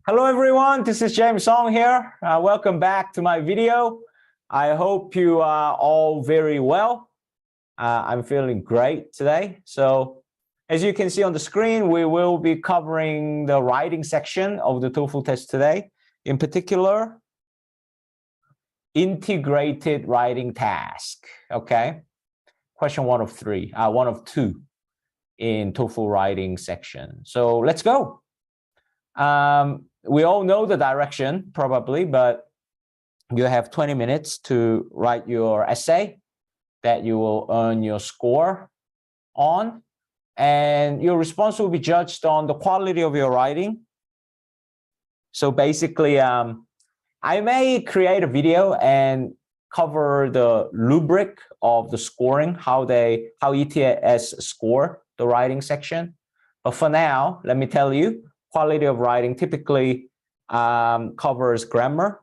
Hello everyone, this is James Song here. Welcome back to my video. I hope you are all very well. I'm feeling great today. So as you can see on the screen, we will be covering the writing section of the TOEFL test today. In particular, integrated writing task, okay? Question one of two in TOEFL writing section. So let's go. We all know the direction probably, but you have 20 minutes to write your essay that you will earn your score on, and your response will be judged on the quality of your writing. So basically, I may create a video and cover the rubric of the scoring, how ETS score the writing section. But for now, let me tell you, quality of writing typically covers grammar,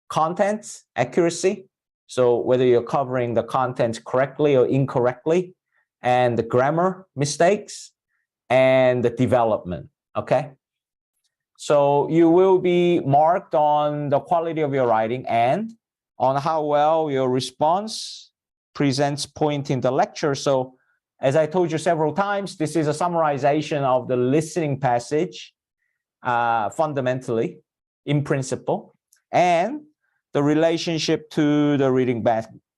contents, accuracy. So whether you're covering the contents correctly or incorrectly, and the grammar mistakes, and the development, okay? So you will be marked on the quality of your writing and on how well your response presents point in the lecture. So as I told you several times, this is a summarization of the listening passage, fundamentally, in principle, and the relationship to the reading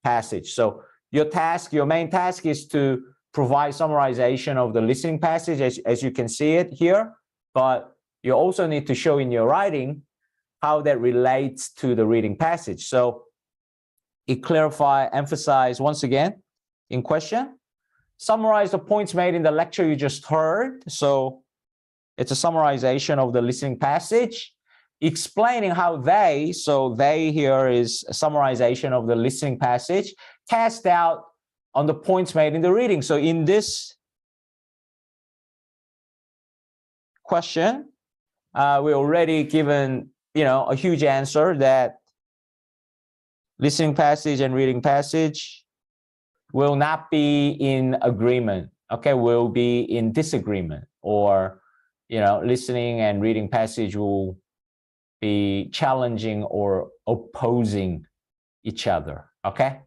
passage. So your main task is to provide summarization of the listening passage as you can see it here, but you also need to show in your writing how that relates to the reading passage. So it emphasize once again in question, summarize the points made in the lecture you just heard. So it's a summarization of the listening passage, explaining how they here is a summarization of the listening passage, test out on the points made in the reading. So in this question, we already given, a huge answer that listening passage and reading passage will not be in agreement, okay, will be in disagreement, or listening and reading passage will be challenging or opposing each other, okay?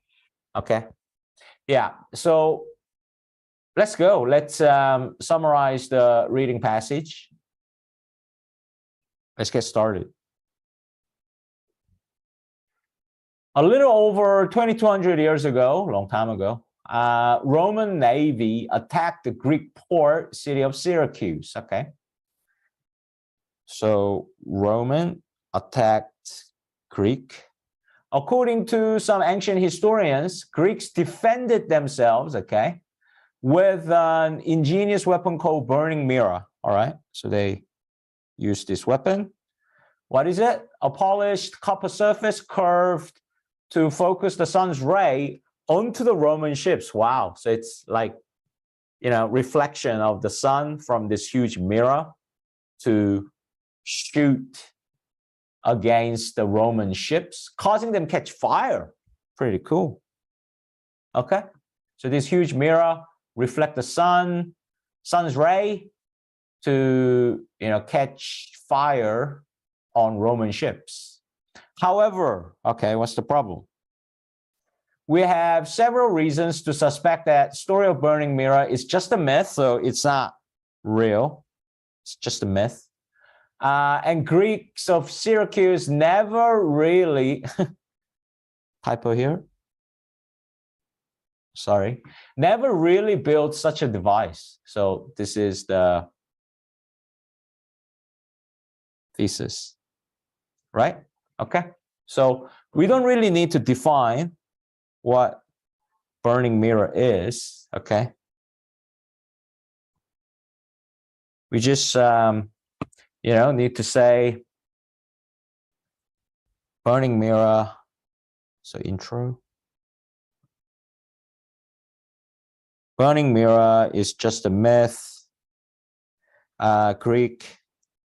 Yeah, so let's go. Let's summarize the reading passage. Let's get started. A little over 2,200 years ago, a long time ago, Roman Navy attacked the Greek port city of Syracuse, okay? So Roman attacked Greek. According to some ancient historians, Greeks defended themselves, okay, with an ingenious weapon called burning mirror, all right? So they used this weapon. What is it? A polished copper surface curved to focus the sun's ray onto the Roman ships. Wow, so it's like, reflection of the sun from this huge mirror to shoot against the Roman ships, causing them catch fire. Pretty cool. Okay, so this huge mirror reflect the sun's ray to catch fire on Roman ships. However, okay, what's the problem? We have several reasons to suspect that story of burning mirror is just a myth, so it's not real. It's just a myth. And Greeks of Syracuse never really, typo here, sorry, never really built such a device. So this is the thesis, right? Okay, so we don't really need to define what burning mirror is, okay? We just, need to say burning mirror, so intro. Burning mirror is just a myth. Greek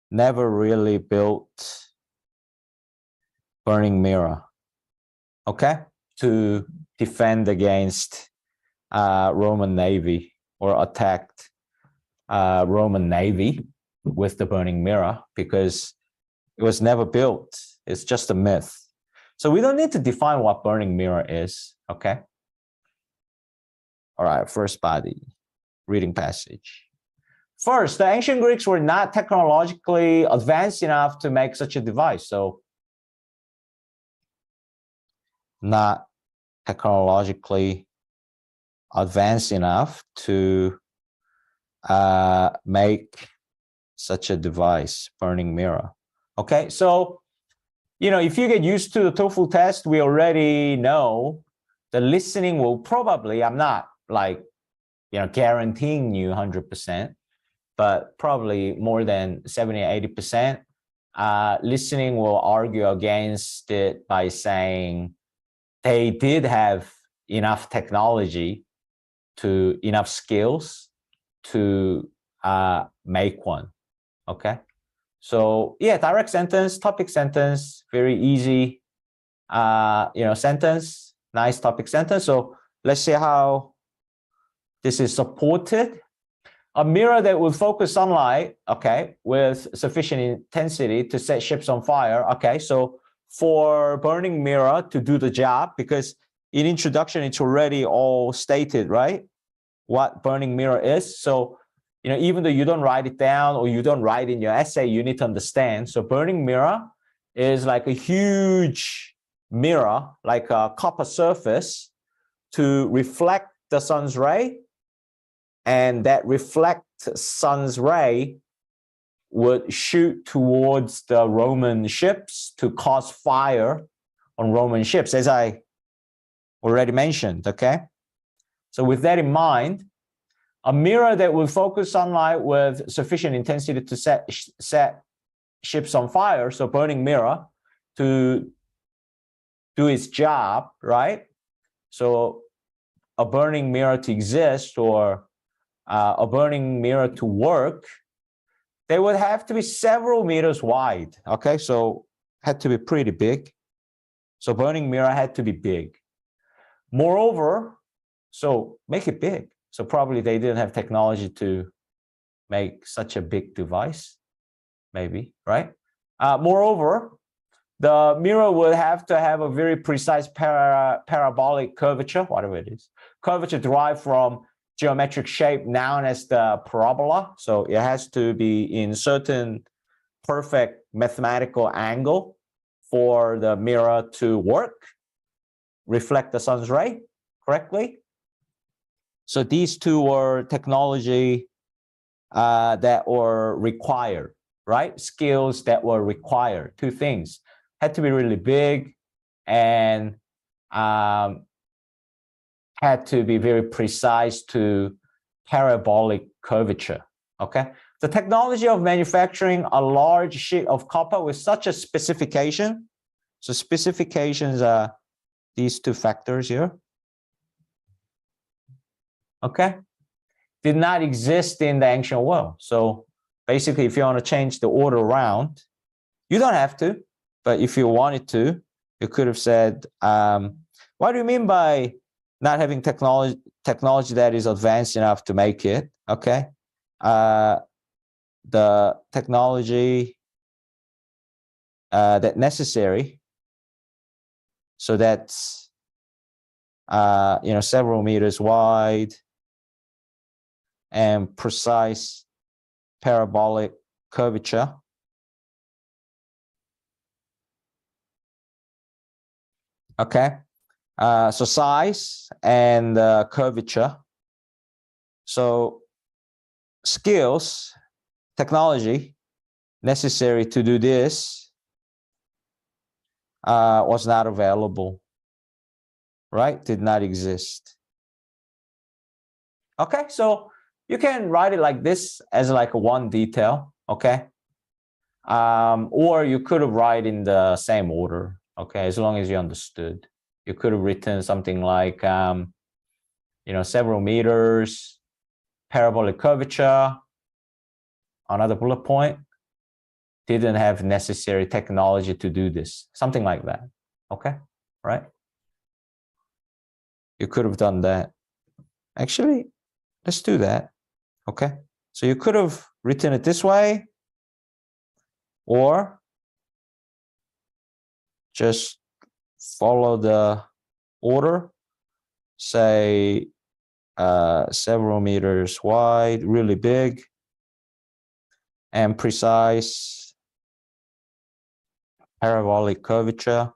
never really built burning mirror, okay, to defend against Roman Navy or attacked Roman Navy with the burning mirror, because It was never built. It's just a myth. So we don't need to define what burning mirror is, okay? All right, first body, reading passage. First, the ancient Greeks were not technologically advanced enough to make such a device. So not technologically advanced enough to make such a device, burning mirror. Okay, so, you know, if you get used to the TOEFL test, we already know the listening will probably, I'm not like, you know, guaranteeing you 100%, but probably more than 70 or 80%. Listening will argue against it by saying they did have enough technology to, enough skills to make one, okay? So yeah, direct sentence, topic sentence, very easy, you know, sentence, nice topic sentence. So let's see how this is supported. A mirror that will focus sunlight, okay, with sufficient intensity to set ships on fire. Okay, so for burning mirror to do the job, because in introduction, it's already all stated, right? What burning mirror is. So, you know, even though you don't write it down or you don't write in your essay, you need to understand. So burning mirror is like a huge mirror, like a copper surface to reflect the sun's ray. And that reflect sun's ray would shoot towards the Roman ships to cause fire on Roman ships, as I already mentioned, okay? So with that in mind, a mirror that will focus sunlight with sufficient intensity to set ships on fire, so burning mirror, to do its job, right? So a burning mirror to exist, or a burning mirror to work, they would have to be several meters wide, okay? So had to be pretty big. So burning mirror had to be big. Moreover, so make it big. So probably they didn't have technology to make such a big device, maybe, right? Moreover, the mirror would have to have a very precise parabolic curvature, whatever it is, curvature derived from geometric shape known as the parabola. So it has to be in certain perfect mathematical angle for the mirror to work, reflect the sun's ray correctly. So these two were technology that were required, right? Skills that were required. Two things. Had to be really big and had to be very precise to parabolic curvature, okay? The technology of manufacturing a large sheet of copper with such a specification, so specifications are these two factors here, okay? Did not exist in the ancient world. So basically, if you want to change the order around, you don't have to, but if you wanted to, you could have said, what do you mean by not having technology that is advanced enough to make it, okay? The technology that necessary, so that's, you know, several meters wide and precise parabolic curvature. Okay. So size and curvature. So skills, technology necessary to do this was not available, right? Did not exist. Okay, so you can write it like this as like one detail, okay? Or you could have write in the same order, okay, as long as you understood. You could have written something like, you know, several meters, parabolic curvature, another bullet point, didn't have necessary technology to do this, something like that, okay, right? You could have done that. Actually, let's do that, okay? So you could have written it this way, or just follow the order, say several meters wide, really big and precise, parabolic curvature,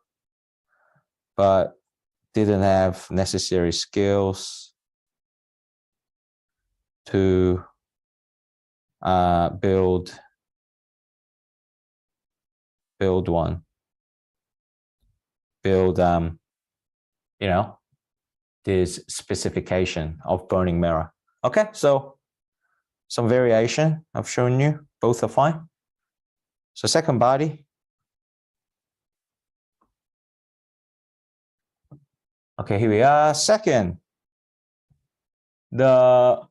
but didn't have necessary skills to build you know, this specification of burning mirror. Okay, so some variation I've shown you, both are fine. So second body. Okay, here we are. Second, the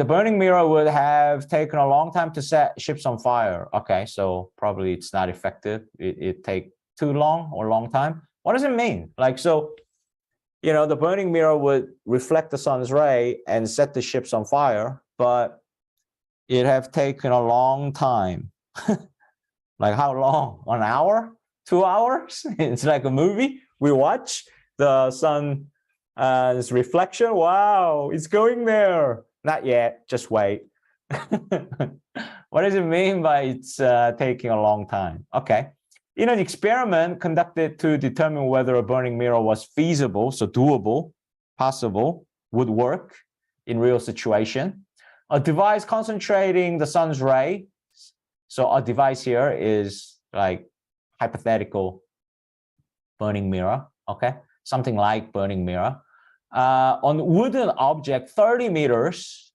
burning mirror would have taken a long time to set ships on fire. Okay, so probably it's not effective. It take too long or long time. What does it mean? Like, so, you know, the burning mirror would reflect the sun's ray and set the ships on fire, but it have taken a long time. Like how long? 1 hour? 2 hours? It's like a movie we watch. The sun's reflection. Wow, it's going there. Not yet, just wait. What does it mean by it's taking a long time? Okay. In an experiment conducted to determine whether a burning mirror was feasible, so doable, possible, would work in real situation, a device concentrating the sun's ray. So a device here is like hypothetical burning mirror, okay? Something like burning mirror. On wooden object 30 meters,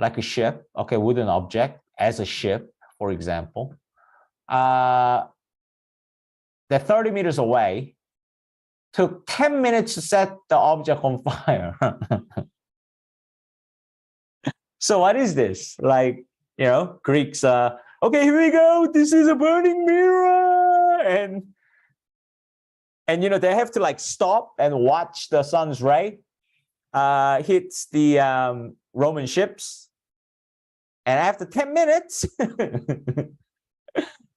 like a ship, okay, wooden object as a ship, for example. They're 30 meters away, took 10 minutes to set the object on fire. So what is this? Like, you know, Greeks, okay, here we go. This is a burning mirror. And you know, they have to like stop and watch the sun's ray hits the Roman ships. And after 10 minutes,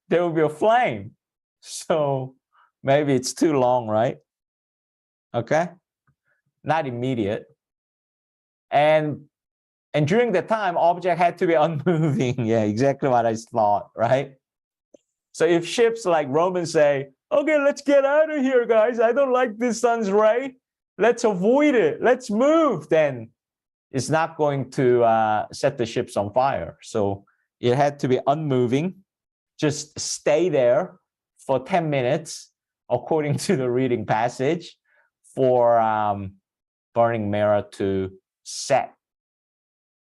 there will be a flame. So maybe it's too long, right? Okay. Not immediate. And during the time, object had to be unmoving. Yeah, exactly what I thought, right? So if ships like Romans say, okay, let's get out of here, guys. I don't like this sun's ray. Let's avoid it. Let's move. Then it's not going to set the ships on fire. So it had to be unmoving. Just stay there for 10 minutes, according to the reading passage, for burning mirror to set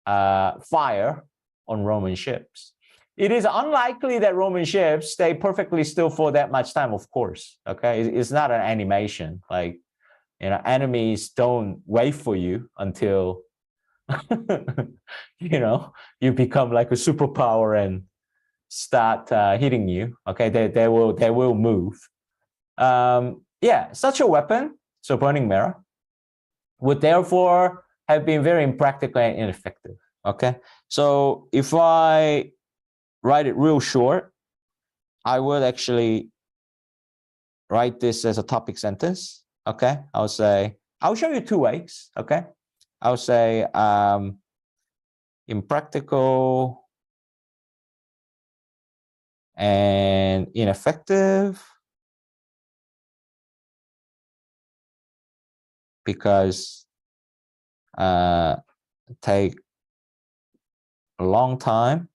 fire on Roman ships. It is unlikely that Roman ships stay perfectly still for that much time, of course. Okay, it's not an animation. Like, you know, enemies don't wait for you until you know, you become like a superpower and start hitting you. Okay, they will move. Yeah, such a weapon, so burning mirror, would therefore have been very impractical and ineffective. Okay, so if I write it real short, I would actually write this as a topic sentence. Okay, I'll say, I'll show you two ways. Okay, I'll say impractical and ineffective because take a long time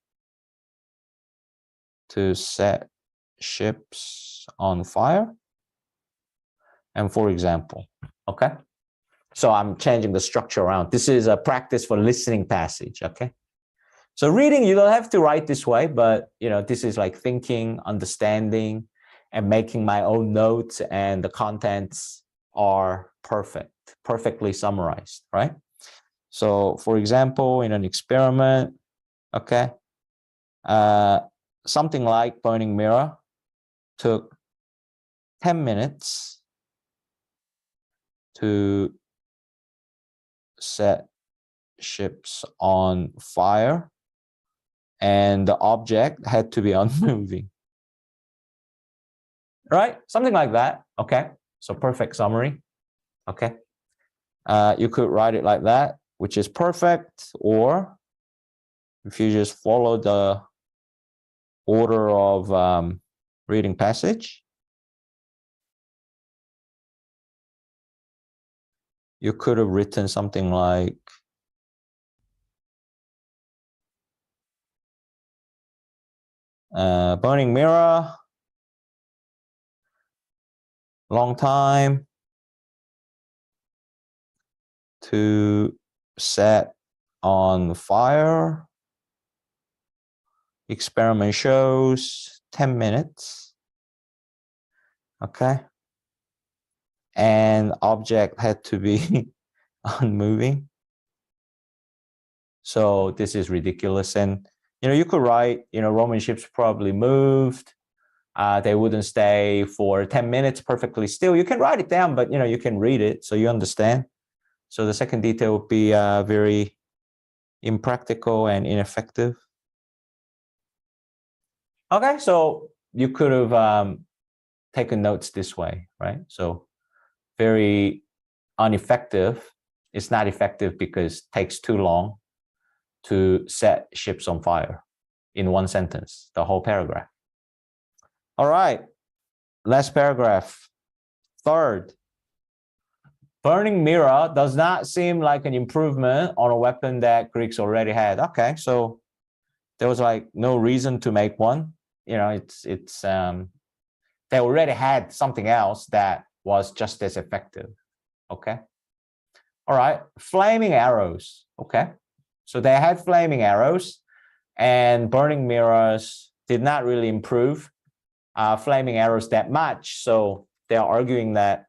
to set ships on fire. And for example, okay, so I'm changing the structure around. This is a practice for listening passage. Okay, so reading, you don't have to write this way, but you know, this is like thinking, understanding, and making my own notes, and the contents are perfectly summarized, right? So for example, in an experiment, okay, something like burning mirror took 10 minutes to set ships on fire, and the object had to be unmoving. Right? Something like that. Okay. So perfect summary. Okay. You could write it like that, which is perfect, or if you just follow the order of reading passage, you could have written something like burning mirror, long time to set on fire, experiment shows 10 minutes. Okay. And object had to be unmoving. So this is ridiculous. And, you could write, Roman ships probably moved. They wouldn't stay for 10 minutes perfectly still. You can write it down, but, you can read it so you understand. So the second detail would be very impractical and ineffective. Okay, so you could have taken notes this way, right? So very ineffective. It's not effective because it takes too long to set ships on fire in one sentence, the whole paragraph. All right, last paragraph. Third, burning mirror does not seem like an improvement on a weapon that Greeks already had. Okay, so there was like no reason to make one. They already had something else that was just as effective. Okay. All right, flaming arrows. Okay, so they had flaming arrows, and burning mirrors did not really improve flaming arrows that much. So they're arguing that,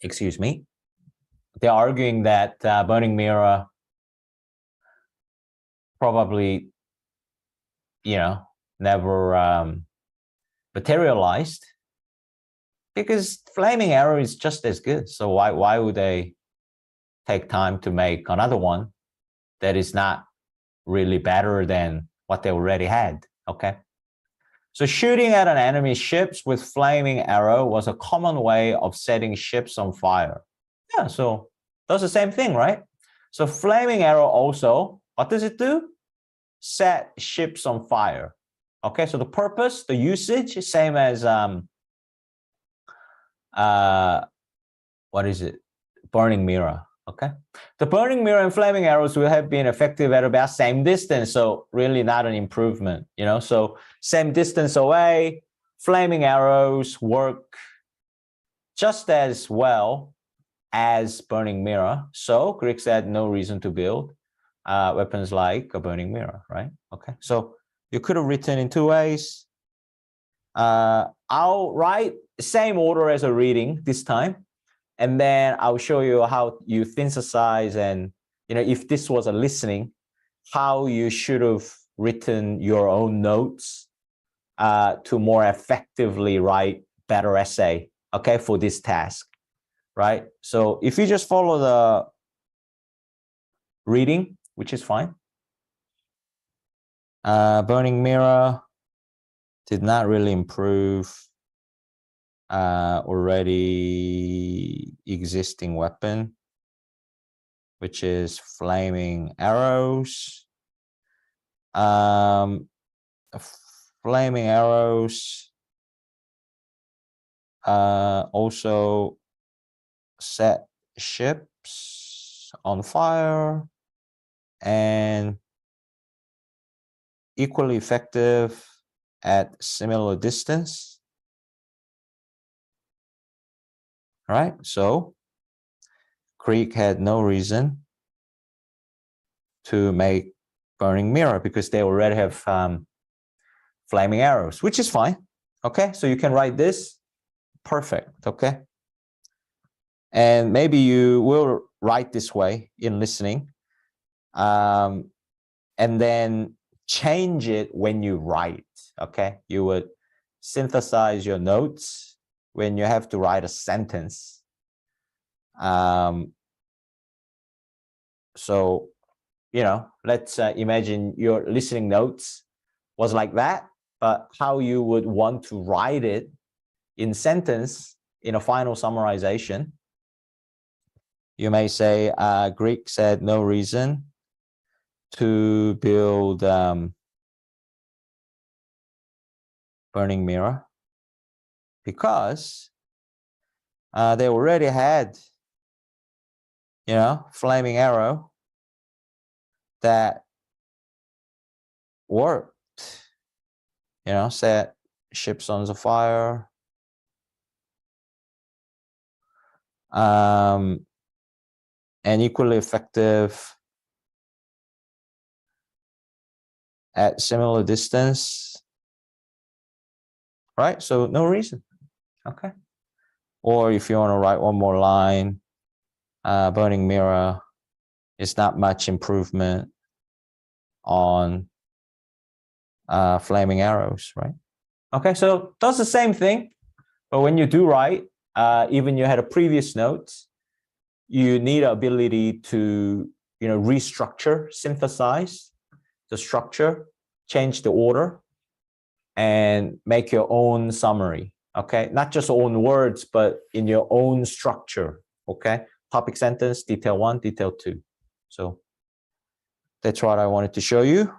excuse me, they're arguing that burning mirror probably, never materialized, because flaming arrow is just as good. So why would they take time to make another one that is not really better than what they already had? Okay. So shooting at an enemy ships with flaming arrow was a common way of setting ships on fire. Yeah, so does the same thing, right? So flaming arrow also, what does it do? Set ships on fire. Okay, so the purpose, the usage, same as what is it? Burning mirror. Okay, the burning mirror and flaming arrows will have been effective at about same distance, so really not an improvement. So same distance away, flaming arrows work just as well as burning mirror. So Greeks had no reason to build weapons like a burning mirror, right? Okay, so you could have written in two ways. I'll write the same order as a reading this time, and then I'll show you how you synthesize, and if this was a listening, how you should have written your own notes to more effectively write better essay, okay, for this task, right? So if you just follow the reading, which is fine. Burning mirror did not really improve already existing weapon, which is flaming arrows. Flaming arrows also set ships on fire, and equally effective at similar distance. All right, so Greek had no reason to make burning mirror because they already have flaming arrows, which is fine. Okay, so you can write this. Perfect. Okay, and maybe you will write this way in listening, and then change it when you write. Okay, you would synthesize your notes when you have to write a sentence. So you know, let's imagine your listening notes was like that, but how you would want to write it in sentence in a final summarization. You may say, Greek said no reason to build burning mirror because they already had, you know, flaming arrow that worked, you know, set ships on the fire. And equally effective at similar distance, right? So no reason, okay? Or if you want to write one more line, burning mirror is not much improvement on flaming arrows, right? Okay, so does the same thing, but when you do write, even you had a previous note, you need ability to, you know, restructure, synthesize the structure, change the order, and make your own summary, okay? Not just own words, but in your own structure, okay? Topic sentence, detail 1, detail 2. So that's what I wanted to show you.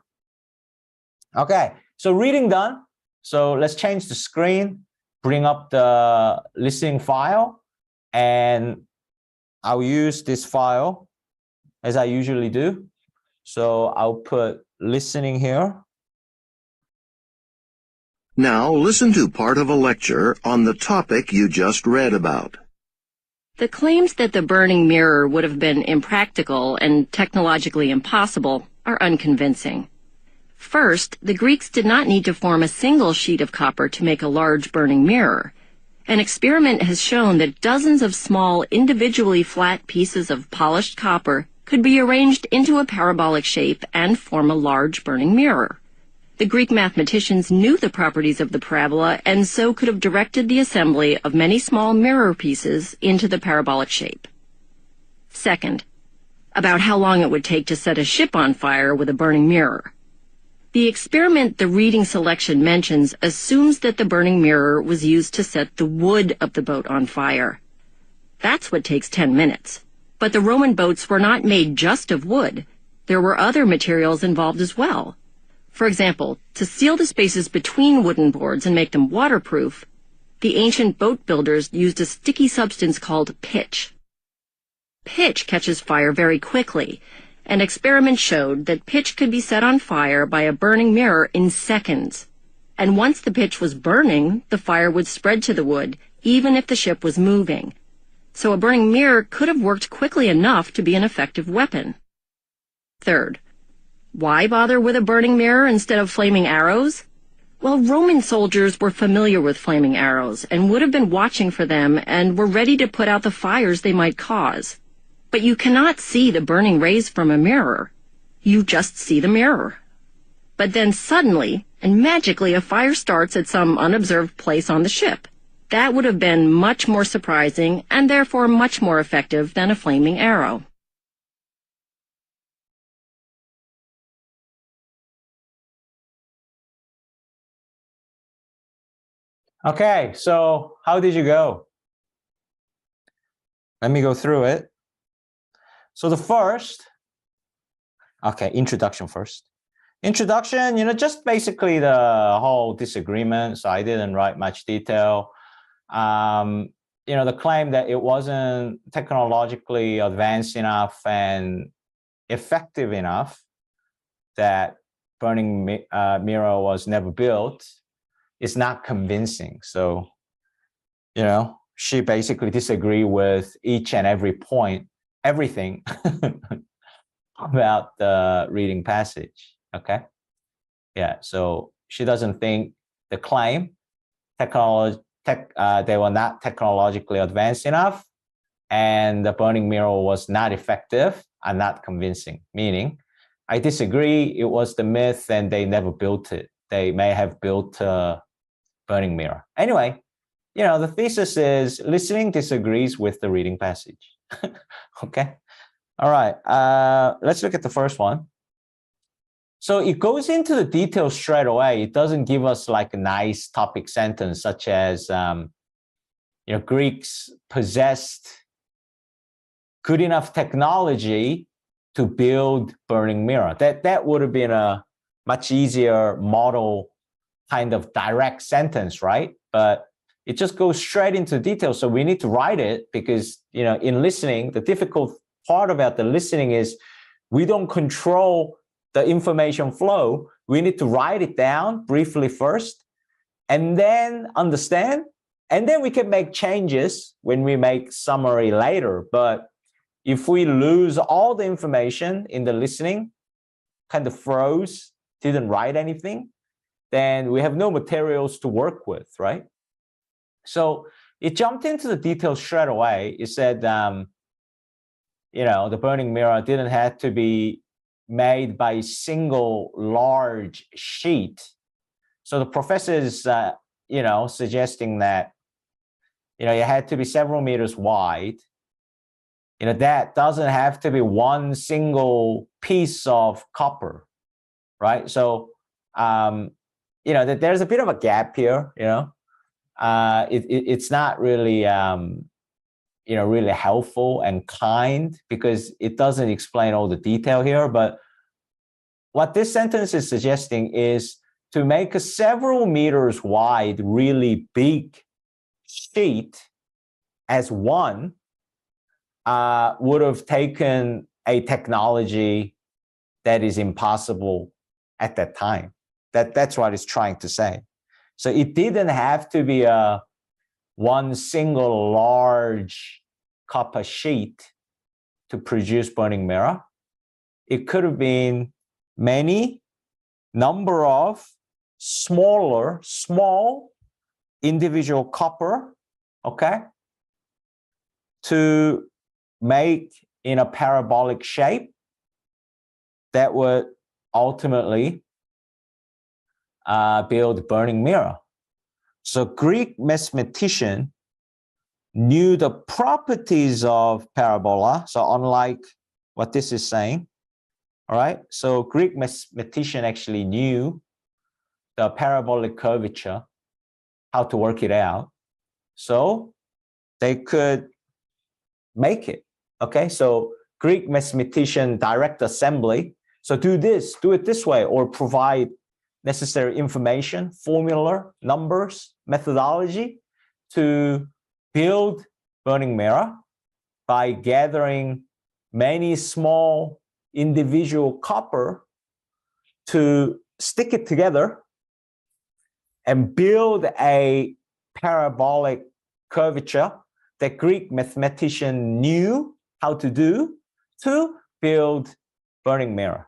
Okay, so reading done. So let's change the screen, bring up the listening file, and I'll use this file as I usually do. So I'll put listening here. Now listen to part of a lecture on the topic you just read about. The claims that the burning mirror would have been impractical and technologically impossible are unconvincing. First, the Greeks did not need to form a single sheet of copper to make a large burning mirror. An experiment has shown that dozens of small, individually flat pieces of polished copper could be arranged into a parabolic shape and form a large burning mirror. The Greek mathematicians knew the properties of the parabola and so could have directed the assembly of many small mirror pieces into the parabolic shape. Second, about how long it would take to set a ship on fire with a burning mirror. The experiment the reading selection mentions assumes that the burning mirror was used to set the wood of the boat on fire. That's what takes 10 minutes. But the Roman boats were not made just of wood. There were other materials involved as well. For example, to seal the spaces between wooden boards and make them waterproof, the ancient boat builders used a sticky substance called pitch. Pitch catches fire very quickly, and experiments showed that pitch could be set on fire by a burning mirror in seconds. And once the pitch was burning, the fire would spread to the wood, even if the ship was moving. So a burning mirror could have worked quickly enough to be an effective weapon. Third, why bother with a burning mirror instead of flaming arrows? Well, Roman soldiers were familiar with flaming arrows and would have been watching for them and were ready to put out the fires they might cause. But you cannot see the burning rays from a mirror. You just see the mirror. But then suddenly and magically a fire starts at some unobserved place on the ship. That would have been much more surprising and therefore much more effective than a flaming arrow. Okay, so how did you go? Let me go through it. So the first, okay, introduction first. Introduction, you know, just basically the whole disagreement. So I didn't write much detail. You know, the claim that it wasn't technologically advanced enough and effective enough that burning mirror was never built is not convincing. So, you know, she basically disagreed with each and every point, everything about the reading passage, okay? Yeah, so she doesn't think the claim, they were not technologically advanced enough, and the burning mirror was not effective and not convincing, meaning I disagree, it was the myth and they never built it. They may have built a burning mirror. Anyway, you know, the thesis is listening disagrees with the reading passage, okay? All right, let's look at the first one. So it goes into the details straight away. It doesn't give us like a nice topic sentence such as, Greeks possessed good enough technology to build burning mirror. That would have been a much easier model kind of direct sentence, right? But it just goes straight into detail. So we need to write it because, in listening, the difficult part about the listening is we don't control the information flow. We need to write it down briefly first and then understand. And then we can make changes when we make summary later. But if we lose all the information in the listening, kind of froze, didn't write anything, then we have no materials to work with, right? So it jumped into the details straight away. It said, the burning mirror didn't have to be made by a single large sheet. So the professor is, suggesting that, it had to be several meters wide. That doesn't have to be one single piece of copper, right? So, that there's a bit of a gap here, it's not really, really helpful and kind because it doesn't explain all the detail here. But what this sentence is suggesting is to make a several meters wide, really big sheet as one would have taken a technology that is impossible at that time. That's what it's trying to say. So it didn't have to be one single large copper sheet to produce burning mirror. It could have been many number of small individual copper, okay, to make in a parabolic shape that would ultimately build burning mirror. So Greek mathematician knew the properties of parabola. So unlike what this is saying, all right? So Greek mathematician actually knew the parabolic curvature, how to work it out. So they could make it, okay? So Greek mathematician direct assembly. So do it this way, or provide necessary information, formula, numbers, methodology to build burning mirror by gathering many small individual copper to stick it together and build a parabolic curvature that Greek mathematician knew how to do to build burning mirror.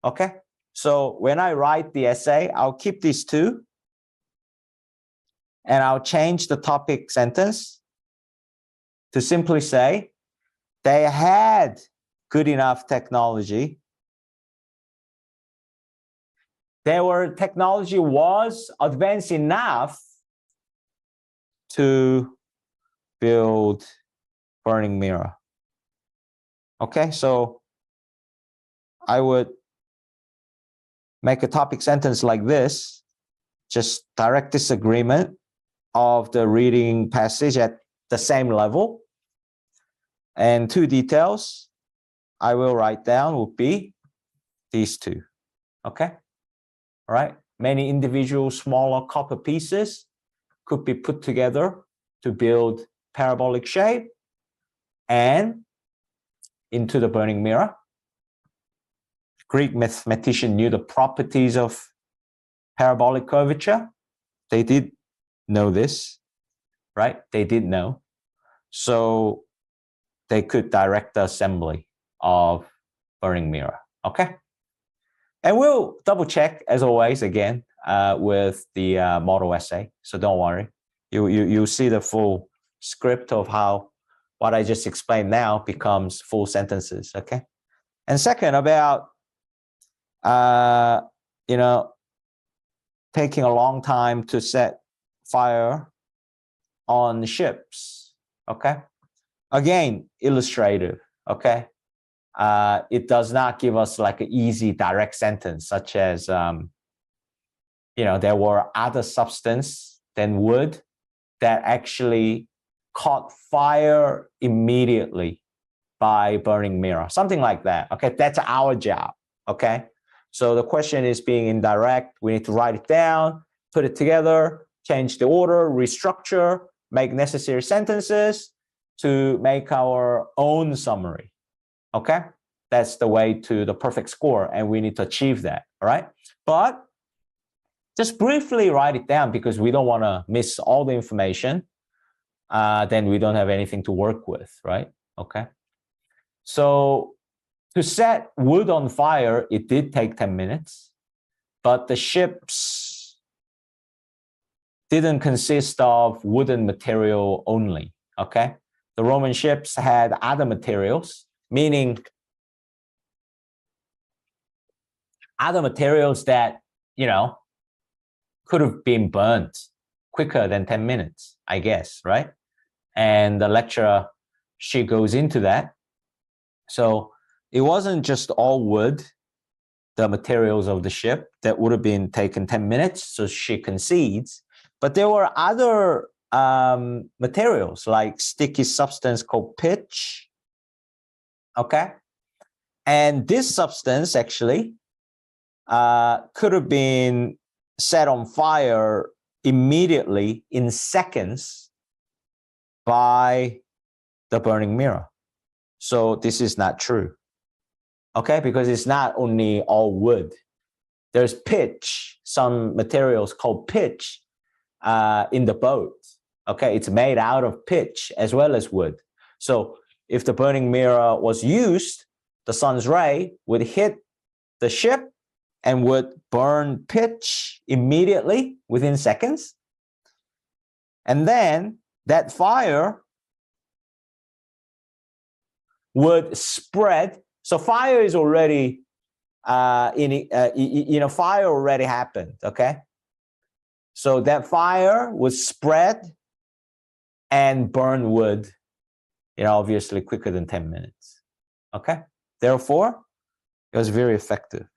Okay? So when I write the essay, I'll keep these two and I'll change the topic sentence to simply say they had good enough technology. Technology was advanced enough to build burning mirror. Okay, so I would make a topic sentence like this, just direct disagreement of the reading passage at the same level. And two details I will write down would be these two, okay? All right, many individual smaller copper pieces could be put together to build parabolic shape and into the burning mirror. Greek mathematician knew the properties of parabolic curvature. They did know this, right? They did know. So they could direct the assembly of burning mirror, okay? And we'll double check, as always, again, with the model essay. So don't worry. You'll see the full script of how what I just explained now becomes full sentences, okay? And second, about taking a long time to set fire on ships, okay? Again, illustrative, okay? it does not give us like an easy direct sentence, such as, there were other substance than wood that actually caught fire immediately by burning mirror, something like that. Okay, that's our job. Okay, so the question is being indirect. We need to write it down, put it together, change the order, restructure, make necessary sentences to make our own summary. Okay, that's the way to the perfect score, and we need to achieve that. All right, but just briefly write it down because we don't want to miss all the information. Then we don't have anything to work with, right? Okay. So to set wood on fire, it did take 10 minutes, but the ships didn't consist of wooden material only, okay? The Roman ships had other materials, meaning other materials that, could have been burnt quicker than 10 minutes, I guess, right? And the lecturer, she goes into that. So it wasn't just all wood, the materials of the ship that would have been taken 10 minutes, so she concedes, but there were other materials like sticky substance called pitch, okay? And this substance actually could have been set on fire immediately in seconds by the burning mirror. So this is not true, okay? Because it's not only all wood. There's pitch, some materials called pitch in the boat, okay? It's made out of pitch as well as wood. So if the burning mirror was used, the sun's ray would hit the ship and would burn pitch immediately within seconds. And then that fire would spread. So fire is already, fire already happened, okay? So that fire would spread and burn wood, obviously quicker than 10 minutes, okay? Therefore, it was very effective.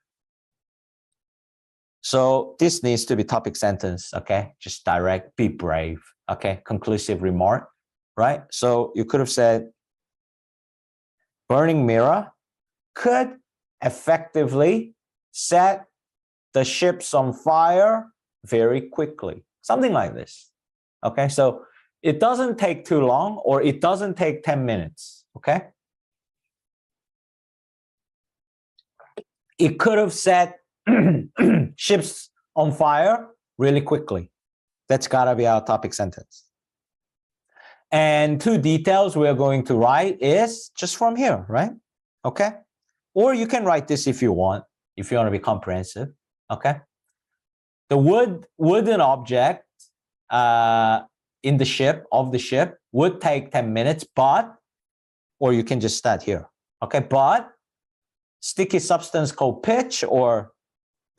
So this needs to be topic sentence, okay? Just direct, be brave, okay? Conclusive remark, right? So you could have said, burning mirror could effectively set the ships on fire very quickly. Something like this, okay? So it doesn't take too long, or it doesn't take 10 minutes, okay? It could have set ships on fire really quickly. That's gotta be our topic sentence. And two details we're going to write is just from here, right? Okay. Or you can write this if you want to be comprehensive, okay? The wooden object in the ship, would take 10 minutes, or you can just start here, okay? But sticky substance called pitch or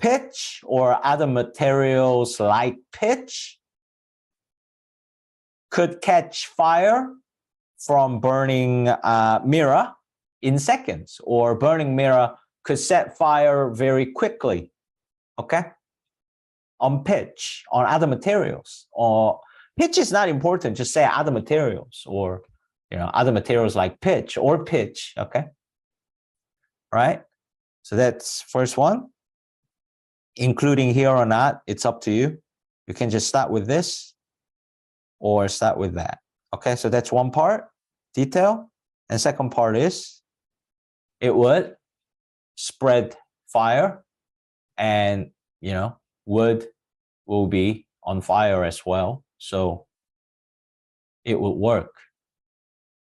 other materials like pitch could catch fire from burning mirror in seconds, or burning mirror could set fire very quickly, okay? On pitch, on other materials, or pitch is not important, just say other materials, or other materials like pitch, okay? Right? So that's first one. Including here or not, it's up to you. You can just start with this or start with that. Okay, so that's one part, detail. And second part is it would spread fire, and wood will be on fire as well. So it will work.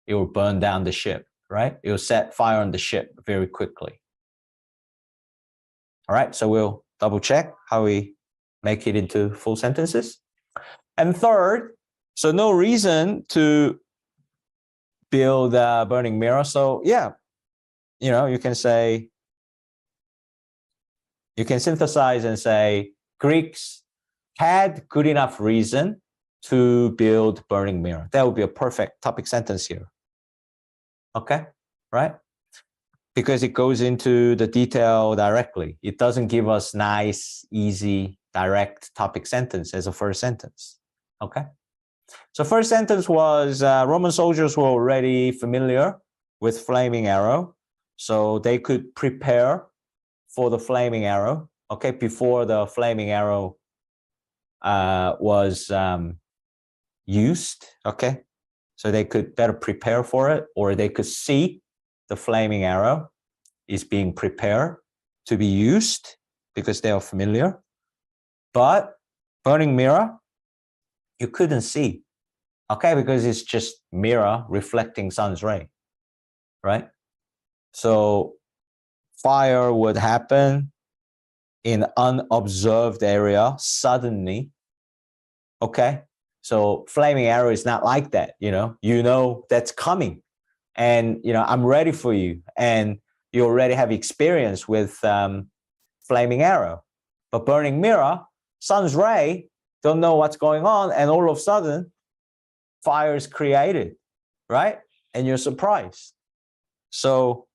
It will burn down the ship, right? It will set fire on the ship very quickly. All right, so we'll double check how we make it into full sentences. And third, so no reason to build a burning mirror. So yeah, you can synthesize and say Greeks had good enough reason to build burning mirror. That would be a perfect topic sentence here. Okay, right? because it goes into the detail directly. It doesn't give us nice, easy, direct topic sentence as a first sentence. Okay. So first sentence was Roman soldiers were already familiar with flaming arrow, so they could prepare for the flaming arrow. Okay, before the flaming arrow was used. Okay, so they could better prepare for it, or they could see the flaming arrow is being prepared to be used because they are familiar. But burning mirror, you couldn't see. Okay, because it's just mirror reflecting sun's ray, right? So fire would happen in unobserved area suddenly. Okay, so flaming arrow is not like that. You know that's coming, and I'm ready for you, and you already have experience with flaming arrow. But burning mirror, sun's ray, don't know what's going on, and all of a sudden fire is created, right? And you're surprised. So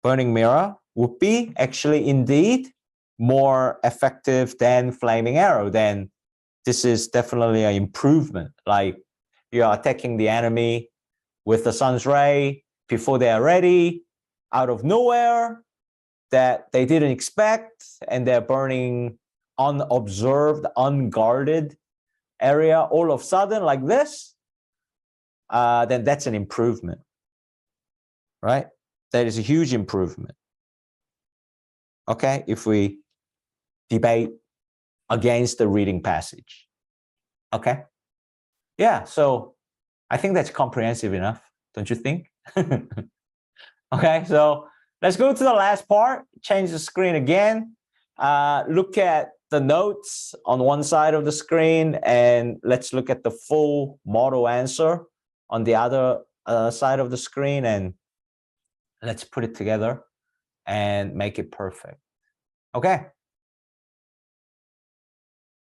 burning mirror would be actually indeed more effective than flaming arrow. Then this is definitely an improvement. Like you are attacking the enemy with the sun's ray before they are ready, out of nowhere, that they didn't expect, and they're burning unobserved, unguarded area all of a sudden like this, then that's an improvement, right? That is a huge improvement. Okay, if we debate against the reading passage. Okay, yeah, so I think that's comprehensive enough, don't you think? Okay, so let's go to the last part. Change the screen again. Look at the notes on one side of the screen, and let's look at the full model answer on the other side of the screen, and let's put it together and make it perfect. Okay.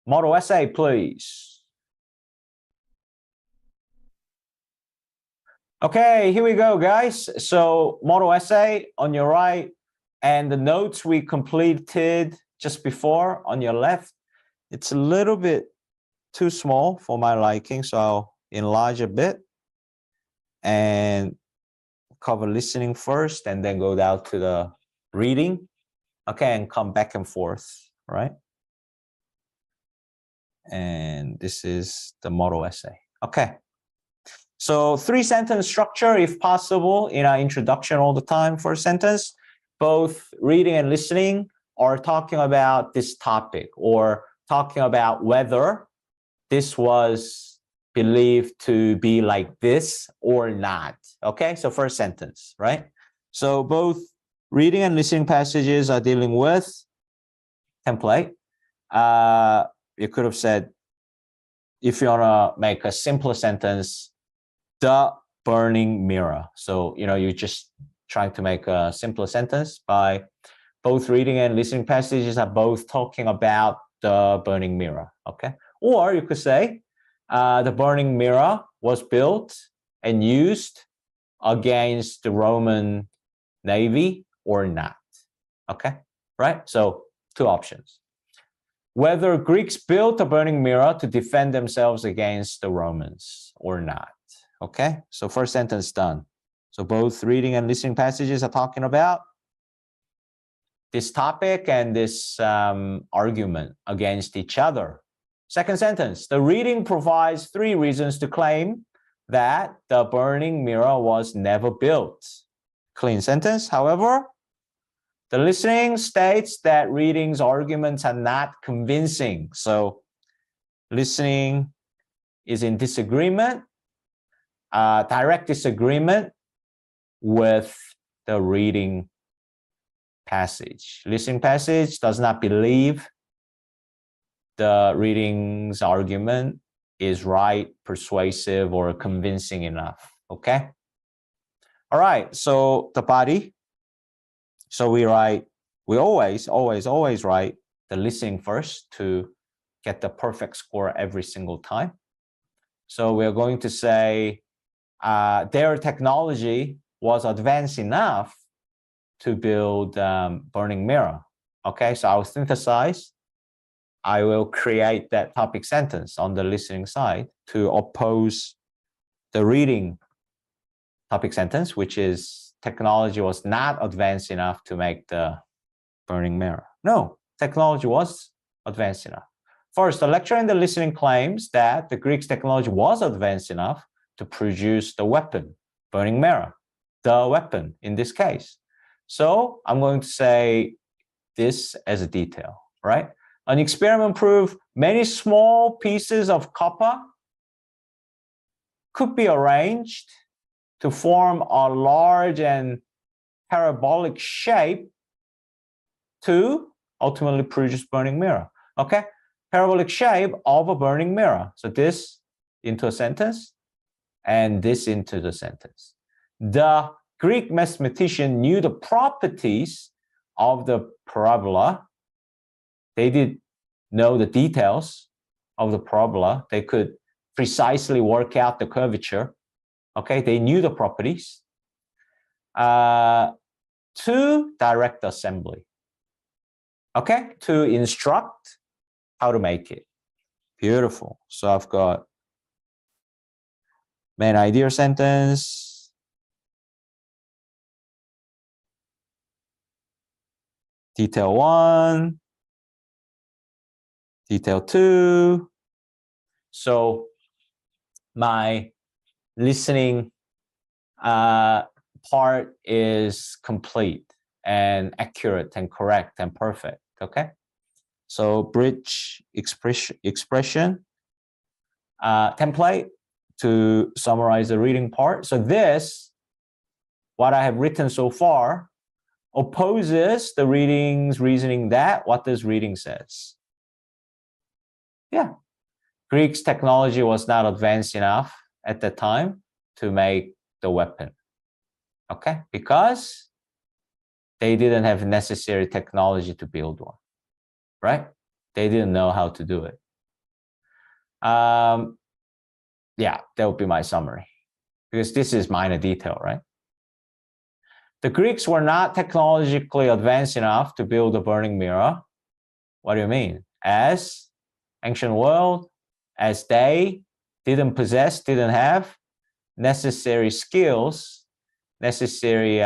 Model essay, please. Okay, here we go, guys. So model essay on your right, and the notes we completed just before on your left. It's a little bit too small for my liking, so I'll enlarge a bit and cover listening first, and then go down to the reading. Okay, and come back and forth, right? And this is the model essay. Okay. So 3-sentence structure, if possible, in our introduction all the time for a sentence. Both reading and listening are talking about this topic, or talking about whether this was believed to be like this or not. Okay, so first sentence, right? So both reading and listening passages are dealing with template. You could have said, if you want to make a simpler sentence, the burning mirror. So, you're just trying to make a simpler sentence by both reading and listening passages are both talking about the burning mirror. Okay. Or you could say, the burning mirror was built and used against the Roman Navy or not. Okay. Right. So 2 options. Whether Greeks built a burning mirror to defend themselves against the Romans or not. Okay, so first sentence done. So both reading and listening passages are talking about this topic and this argument against each other. Second sentence, the reading provides 3 reasons to claim that the burning mirror was never built. Clean sentence. However, the listening states that reading's arguments are not convincing. So listening is in disagreement, direct disagreement with the reading passage. Listening passage does not believe the reading's argument is right, persuasive, or convincing enough. Okay? All right, so the body. So we always write the listening first to get the perfect score every single time. So we're going to say their technology was advanced enough to build burning mirror. Okay, so I will synthesize. I will create that topic sentence on the listening side to oppose the reading topic sentence, which is technology was not advanced enough to make the burning mirror. No, technology was advanced enough. First, the lecturer and the listening claims that the Greeks' technology was advanced enough to produce the weapon, burning mirror, the weapon in this case. So I'm going to say this as a detail, right? An experiment proved many small pieces of copper could be arranged to form a large and parabolic shape to ultimately produce burning mirror. Okay, parabolic shape of a burning mirror. So this into a sentence and this into the sentence. The Greek mathematician knew the properties of the parabola. They did know the details of the parabola. They could precisely work out the curvature. Okay, they knew the properties. To direct assembly. Okay, to instruct how to make it. Beautiful. So I've got main idea sentence, detail 1, detail 2. So my listening part is complete and accurate and correct and perfect. Okay, so bridge expression template to summarize the reading part. So this, what I have written so far, opposes the reading's reasoning that what this reading says. Yeah, Greeks' technology was not advanced enough at the time to make the weapon. Okay, because they didn't have necessary technology to build one, right? They didn't know how to do it. Yeah, that would be my summary, because this is minor detail, right? The Greeks were not technologically advanced enough to build a burning mirror. What do you mean? As ancient world, as they didn't have necessary skills, necessary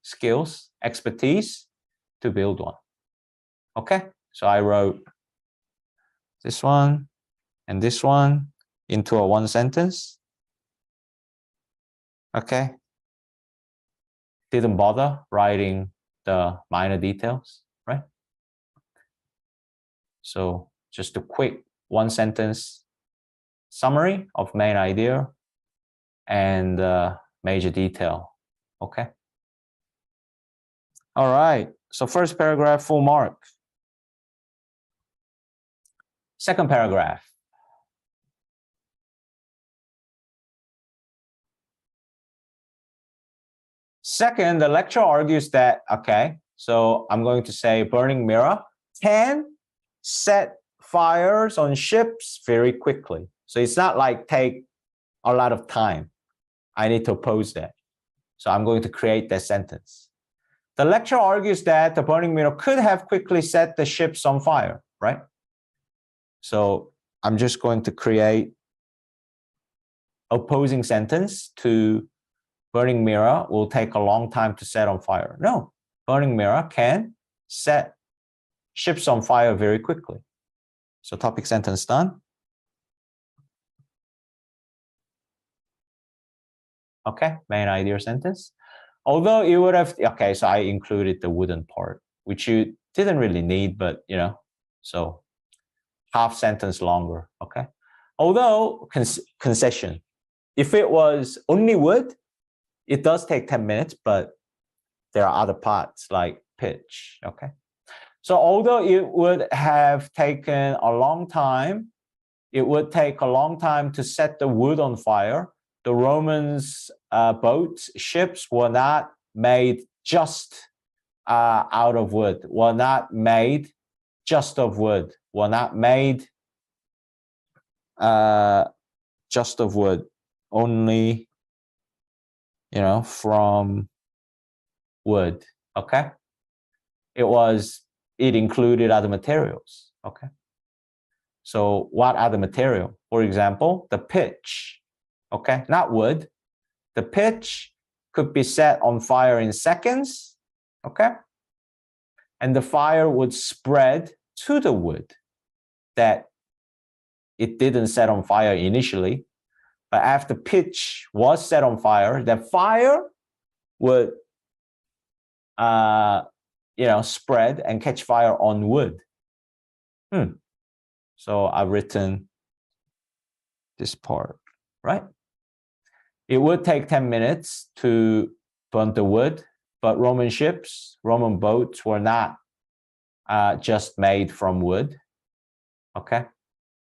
skills, expertise to build one. Okay, so I wrote this one and this one into a one sentence. Okay, didn't bother writing the minor details, right? So just a quick one sentence summary of main idea and major detail. Okay. All right, so first paragraph, full mark. Second paragraph. Second, the lecturer argues that, okay, so I'm going to say burning mirror can set fires on ships very quickly. So it's not like take a lot of time. I need to oppose that. So I'm going to create that sentence. The lecturer argues that the burning mirror could have quickly set the ships on fire, right? So I'm just going to create opposing sentence to burning mirror will take a long time to set on fire. No, burning mirror can set ships on fire very quickly. So topic sentence done. Okay, main idea sentence. Although you would have, okay, so I included the wooden part, which you didn't really need, but you know, so half sentence longer, okay? Although, concession, if it was only wood, it does take 10 minutes, but there are other parts like pitch, okay? So although it would have taken a long time, it would take a long time to set the wood on fire. The Romans' boats, ships were not made just out of wood, were not made just of wood, were not made just of wood, only, you know, from wood, okay? It included other materials, okay? So what other material? For example, the pitch, okay? Not wood. The pitch could be set on fire in seconds, okay? And the fire would spread to the wood that it didn't set on fire initially, but after pitch was set on fire, the fire would spread and catch fire on wood. So I've written this part, right? It would take 10 minutes to burn the wood, but Roman boats were not just made from wood, okay?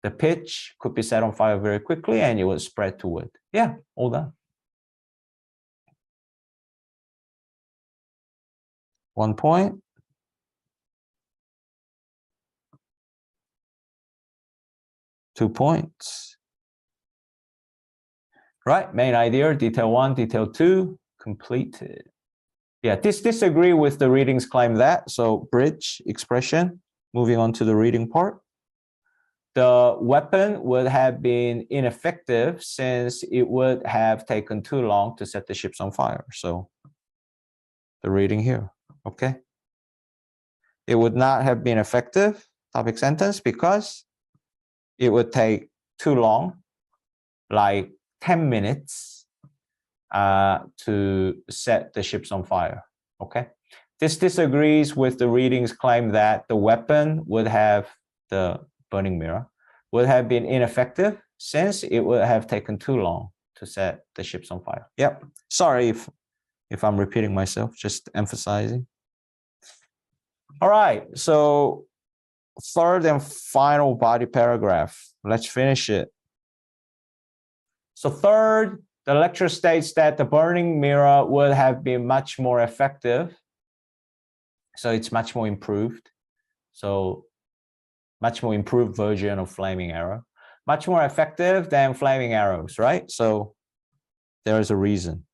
The pitch could be set on fire very quickly and it would spread to wood. Yeah, all done. 1 point. 2 points. Right, main idea, detail 1, detail 2, completed. Yeah, disagree with the readings claim that, so bridge expression, moving on to the reading part. The weapon would have been ineffective since it would have taken too long to set the ships on fire. So the reading here, okay? It would not have been effective, topic sentence, because it would take too long, like 10 minutes to set the ships on fire, okay? This disagrees with the readings claim that the weapon would have, the burning mirror, would have been ineffective since it would have taken too long to set the ships on fire. Yep, sorry if I'm repeating myself, just emphasizing. All right, so third and final body paragraph. Let's finish it. So third, the lecture states that the burning mirror would have been much more effective. So it's much more improved. So much more improved version of flaming arrow. Much more effective than flaming arrows, right? So there is a reason.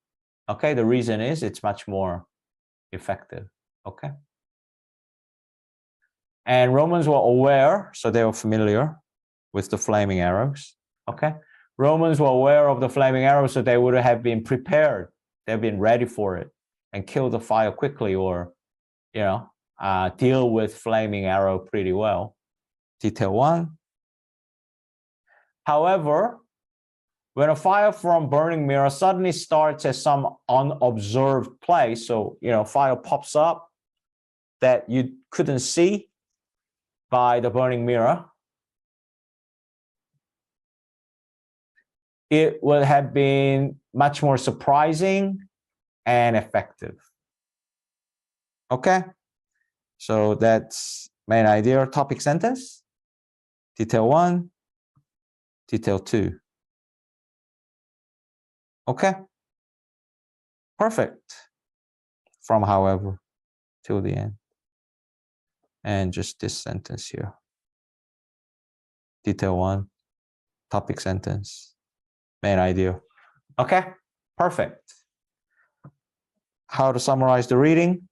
Okay, the reason is it's much more effective. Okay. And Romans were aware, so they were familiar with the flaming arrows. Okay. Romans were aware of the flaming arrows, so they would have been prepared. They've been ready for it and kill the fire quickly, or, deal with flaming arrow pretty well. Detail 1. However, when a fire from burning mirror suddenly starts at some unobserved place, so, fire pops up that you couldn't see by the burning mirror, it would have been much more surprising and effective. Okay, so that's main idea, topic sentence, detail 1, detail 2. Okay, perfect. From however till the end. And just this sentence here. Detail 1, topic sentence, main idea. Okay, perfect. How to summarize the reading.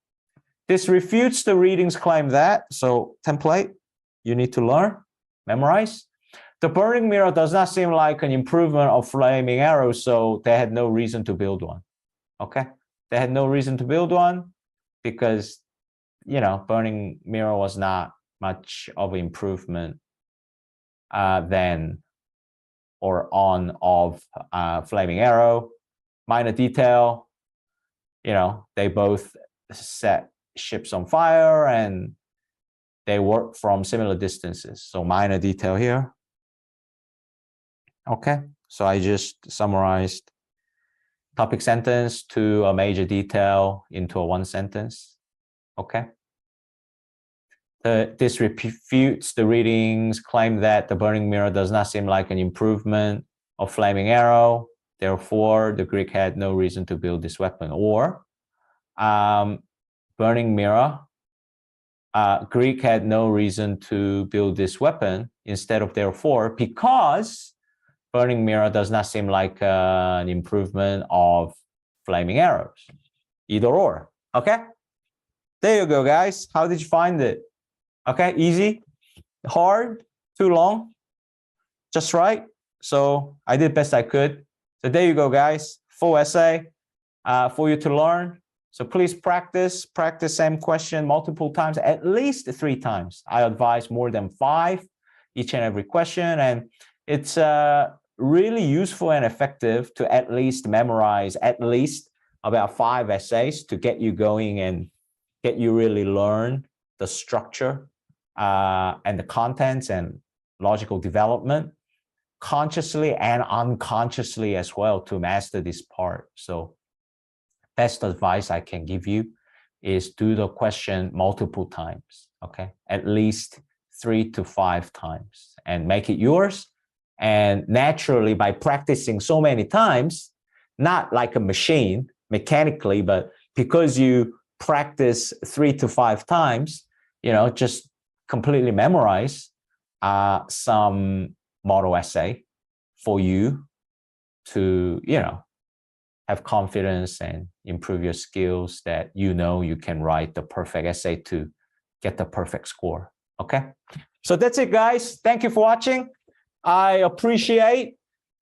This refutes the readings claim that, so template, you need to learn, memorize. The burning mirror does not seem like an improvement of flaming arrows, so they had no reason to build one. Okay, they had no reason to build one because, burning mirror was not much of an improvement than or on of flaming arrow. Minor detail, they both set ships on fire and they work from similar distances. So minor detail here. Okay, so I just summarized topic sentence to a major detail into a one sentence. Okay. This refutes the readings claim that the burning mirror does not seem like an improvement of flaming arrow. Therefore, the Greek had no reason to build this weapon. Or burning mirror, Greek had no reason to build this weapon instead of therefore, because burning mirror does not seem like an improvement of flaming arrows. Either or. Okay, there you go, guys. How did you find it? Okay, easy, hard, too long, just right. So I did best I could. So there you go, guys. Full essay for you to learn. So please practice same question multiple times, at least 3 times. I advise more than 5 each and every question. And it's really useful and effective to at least memorize at least about 5 essays to get you going and get you really learn the structure and the contents and logical development consciously and unconsciously as well to master this part. So best advice I can give you is do the question multiple times, okay? At least 3 to 5 times and make it yours. And naturally, by practicing so many times, not like a machine mechanically, but because you practice 3 to 5 times, just completely memorize some model essay for you to, have confidence and improve your skills that you can write the perfect essay to get the perfect score. Okay, so that's it, guys. Thank you for watching. I appreciate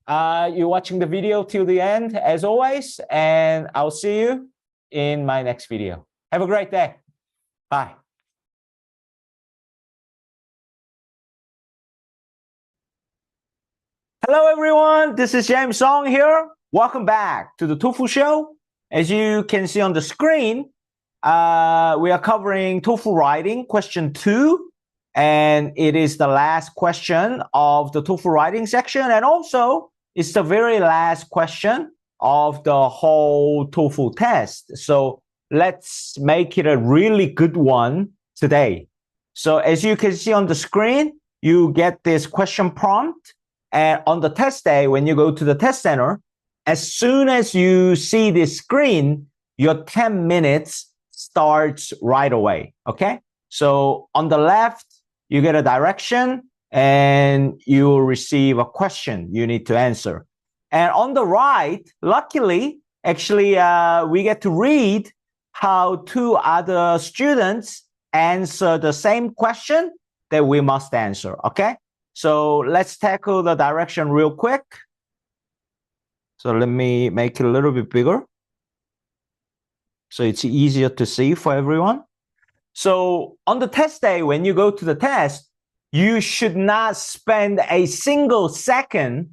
you watching the video till the end as always, and I'll see you in my next video. Have a great day. Bye. Hello everyone, this is James Song here. Welcome back to the TOEFL show. As you can see on the screen, we are covering TOEFL writing question 2, and it is the last question of the TOEFL writing section, and also it's the very last question of the whole TOEFL test. So let's make it a really good one today. So as you can see on the screen, you get this question prompt, and on the test day, when you go to the test center, as soon as you see this screen, your 10 minutes starts right away, okay? So on the left, you get a direction and you will receive a question you need to answer. And on the right, luckily, actually, we get to read how 2 other students answer the same question that we must answer, okay? So let's tackle the direction real quick. So let me make it a little bit bigger so it's easier to see for everyone. So on the test day, when you go to the test, you should not spend a single second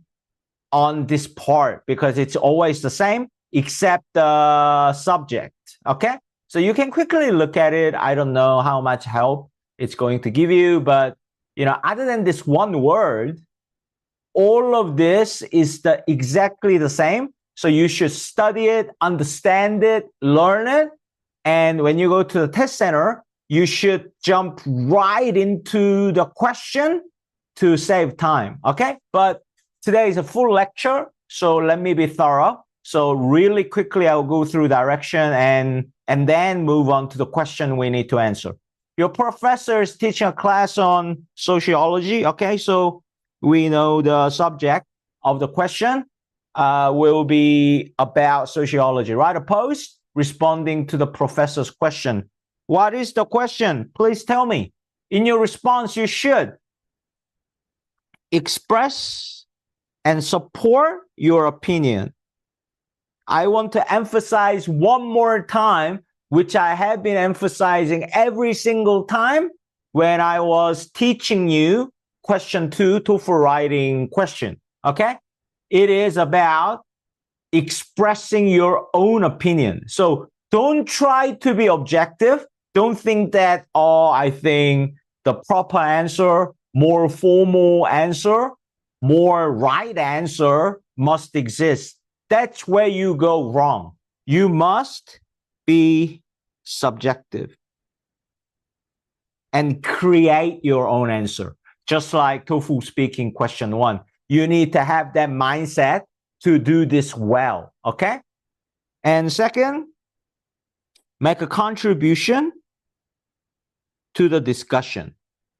on this part because it's always the same except the subject, okay? So you can quickly look at it. I don't know how much help it's going to give you, but other than this one word, all of this is exactly the same. So you should study it, understand it, learn it. And when you go to the test center, you should jump right into the question to save time, okay? But today is a full lecture, so let me be thorough. So really quickly, I'll go through direction and then move on to the question we need to answer. Your professor is teaching a class on sociology, okay? So we know the subject of the question will be about sociology. Write a post responding to the professor's question. What is the question? Please tell me. In your response, you should express and support your opinion. I want to emphasize one more time, which I have been emphasizing every single time when I was teaching you question 2, TOEFL writing question, okay? It is about expressing your own opinion. So don't try to be objective. Don't think that, I think the proper answer, more formal answer, more right answer must exist. That's where you go wrong. You must be subjective and create your own answer. Just like TOEFL speaking question 1. You need to have that mindset to do this well, okay? And second, make a contribution to the discussion,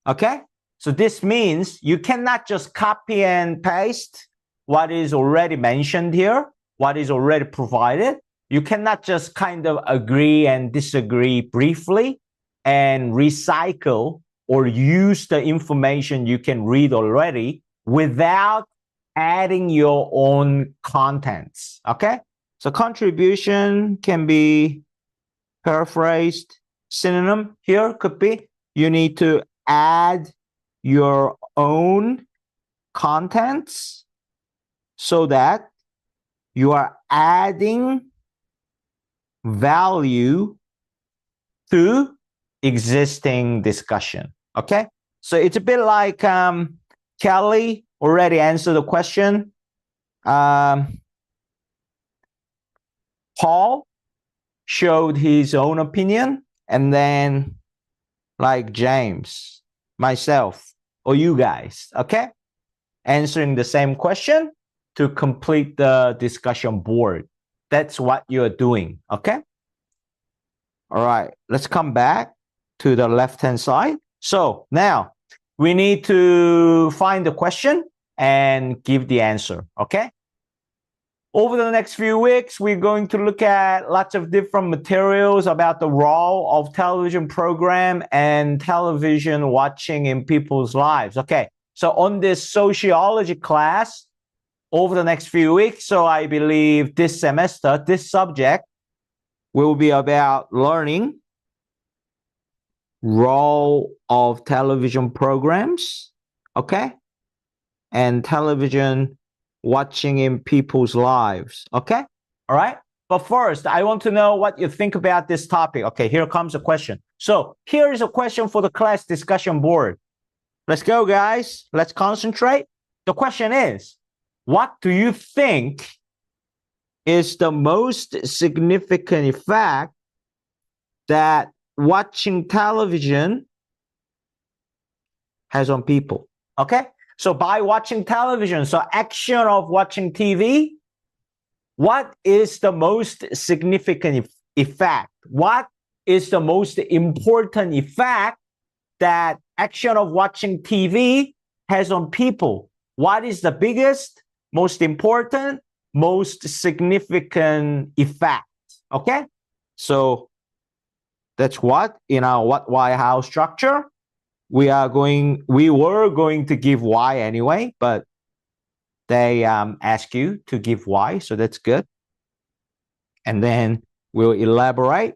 okay? So this means you cannot just copy and paste what is already mentioned here, what is already provided. You cannot just kind of agree and disagree briefly and recycle or use the information you can read already without adding your own contents, okay? So contribution can be paraphrased. Synonym here could be you need to add your own contents so that you are adding value to existing discussion, okay? So it's a bit like Kelly already answered the question. Paul showed his own opinion, and then like James, myself, or you guys, okay? Answering the same question to complete the discussion board. That's what you're doing, okay? All right, let's come back to the left-hand side. So now we need to find the question and give the answer, okay? Over the next few weeks, we're going to look at lots of different materials about the role of television program and television watching in people's lives. Okay, so on this sociology class, over the next few weeks, so I believe this semester, this subject will be about learning role of television programs, okay? And television watching in people's lives, okay? All right, but first, I want to know what you think about this topic. Okay, here comes a question. So here is a question for the class discussion board. Let's go, guys. Let's concentrate. The question is, what do you think is the most significant effect that watching television has on people? Okay, so by watching television, so action of watching TV, what is the most significant effect? What is the most important effect that action of watching TV has on people? What is the biggest, most important, most significant effect? Okay, so that's what in our what, why, how structure we were going to give why anyway, but they ask you to give why, so that's good. And then we'll elaborate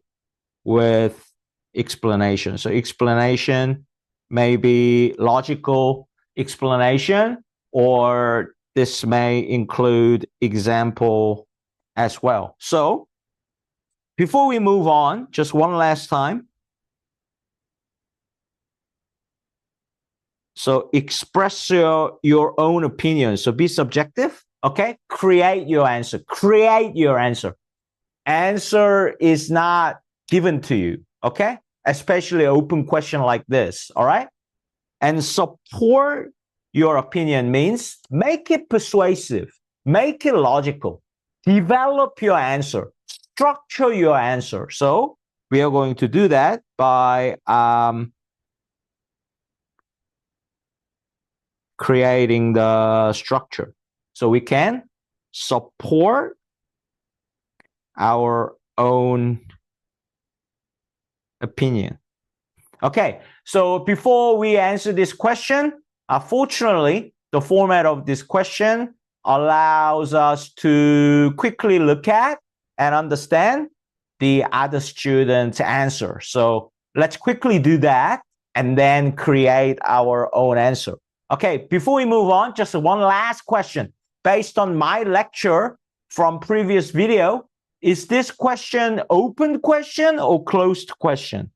with explanation. So explanation may be logical explanation, or this may include example as well. So before we move on, just one last time. So express your own opinion. So be subjective, okay? Create your answer. Create your answer. Answer is not given to you, okay? Especially open question like this, all right? And support your opinion means make it persuasive, make it logical, develop your answer, structure your answer. So we are going to do that by creating the structure so we can support our own opinion. Okay, so before we answer this question, fortunately, the format of this question allows us to quickly look at and understand the other student's answer. So let's quickly do that and then create our own answer. Okay, before we move on, just one last question. Based on my lecture from previous video, is this question open question or closed question?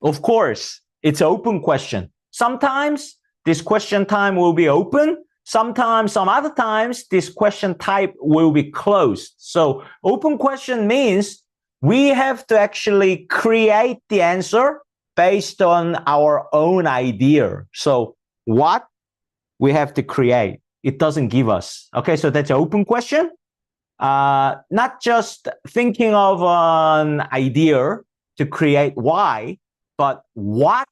Of course, it's open question. Sometimes this question time will be open. Sometimes, some other times, this question type will be closed. So open question means we have to actually create the answer based on our own idea. So what we have to create, it doesn't give us. Okay, so that's an open question. Not just thinking of an idea to create why, but what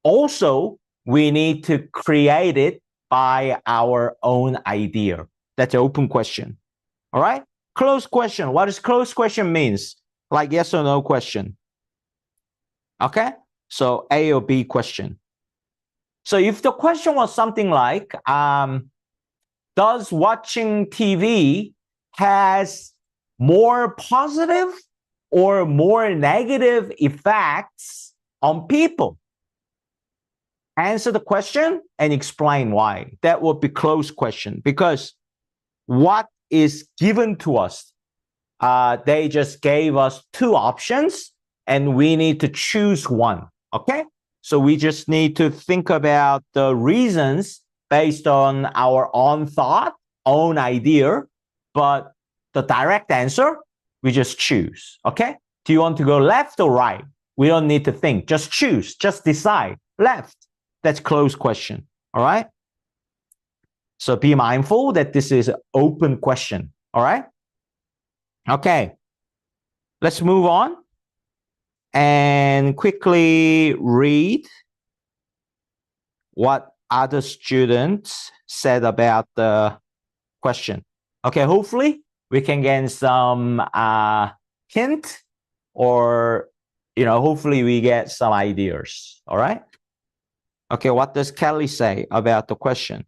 also we need to create it by our own idea. That's an open question. All right? Closed question. What does closed question means? Like yes or no question. Okay? So A or B question. So if the question was something like, does watching TV has more positive or more negative effects on people? Answer the question and explain why. That would be closed question, because what is given to us, they just gave us two options and we need to choose one. Okay? So we just need to think about the reasons based on our own thought, own idea, but the direct answer, we just choose. Okay? Do you want to go left or right? We don't need to think. Just choose. Just decide. Left. That's closed question. All right? So be mindful that this is an open question. All right? Okay. Let's move on and quickly read what other students said about the question. Okay, hopefully we can get some hint, or hopefully we get some ideas. All right? Okay, what does Kelly say about the question?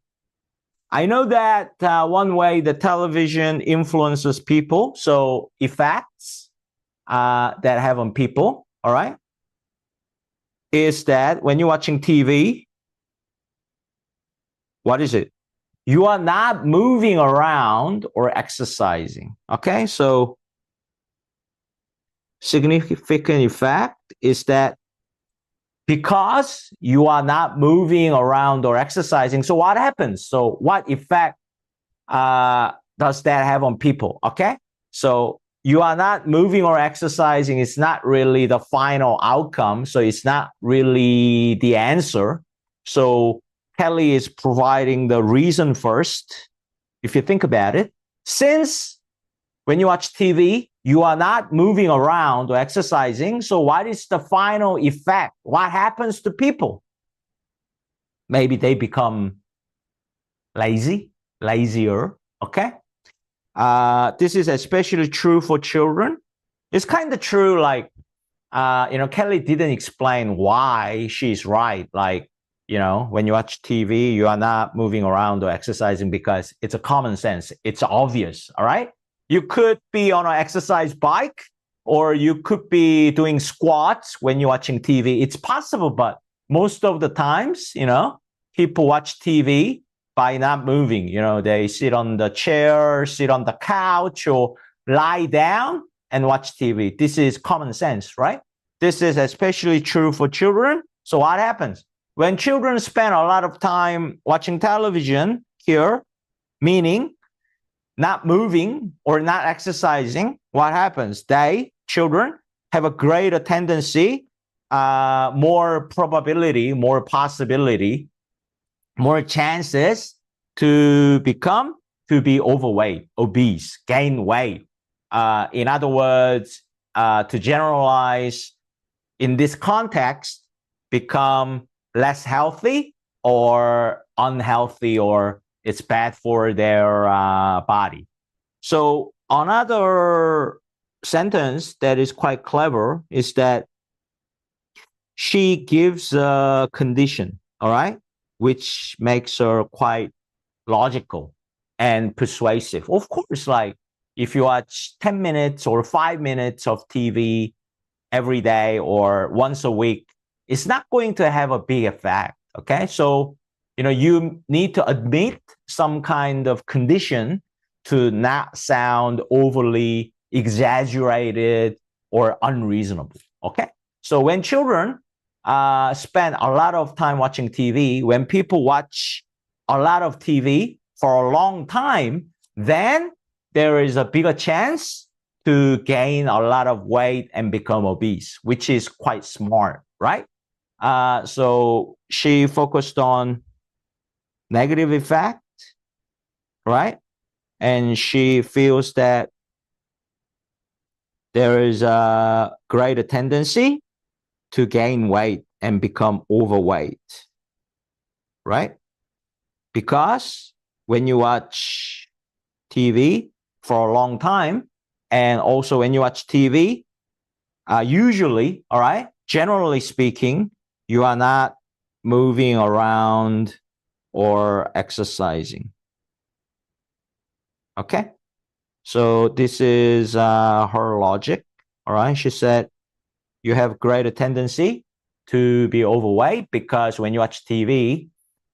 I know that one way the television influences people, so effects that have on people, all right, is that when you're watching TV, what is it? You are not moving around or exercising, okay? So significant effect is that because you are not moving around or exercising, so what happens? So what effect does that have on people, okay? So you are not moving or exercising. It's not really the final outcome. So it's not really the answer. So Kelly is providing the reason first. If you think about it, since when you watch TV, you are not moving around or exercising. So what is the final effect? What happens to people? Maybe they become lazier, okay? This is especially true for children. It's kind of true, like, Kelly didn't explain why she's right. Like, when you watch TV, you are not moving around or exercising because it's a common sense. It's obvious, all right? You could be on an exercise bike, or you could be doing squats when you're watching TV. It's possible, but most of the times, people watch TV by not moving. They sit on the chair, sit on the couch, or lie down and watch TV. This is common sense, right? This is especially true for children. So what happens? When children spend a lot of time watching television here, meaning not moving or not exercising, what happens? Children, have a greater tendency, more probability, more possibility, more chances to be overweight, obese, gain weight. In other words, to generalize, in this context, become less healthy or unhealthy, or it's bad for their body. So another sentence that is quite clever is that she gives a condition, all right, which makes her quite logical and persuasive. Of course, like if you watch 10 minutes or 5 minutes of TV every day or once a week, it's not going to have a big effect, okay? So, you need to admit some kind of condition to not sound overly exaggerated or unreasonable, okay? So when children spend a lot of time watching TV, when people watch a lot of TV for a long time, then there is a bigger chance to gain a lot of weight and become obese, which is quite smart, right? So she focused on negative effect, right? And she feels that there is a greater tendency to gain weight and become overweight, right? Because when you watch TV for a long time, and also when you watch TV, usually, all right, generally speaking, you are not moving around or exercising. Okay, so this is her logic. All right, she said you have greater tendency to be overweight because when you watch TV,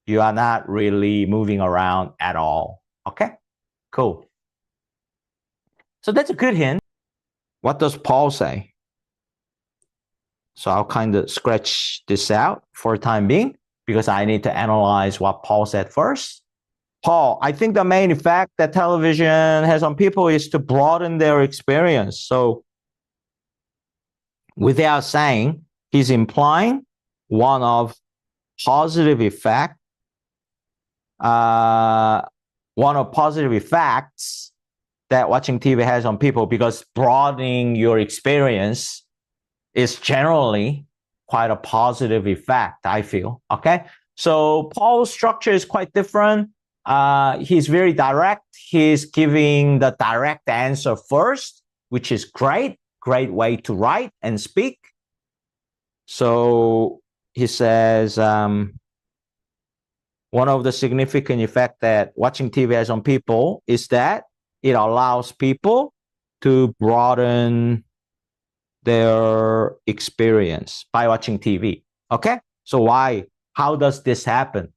you are not really moving around at all. Okay, cool. So that's a good hint. What does Paul say? So I'll kind of scratch this out for the time being because I need to analyze what Paul said first. Paul, I think the main effect that television has on people is to broaden their experience. So without saying, he's implying one of positive effect, one of positive effects that watching TV has on people, because broadening your experience is generally quite a positive effect, I feel. Okay, so Paul's structure is quite different. He's very direct. He's giving the direct answer first, which is great way to write and speak. So he says, one of the significant effects that watching TV has on people is that it allows people to broaden their experience by watching TV. Okay, so why? How does this happen?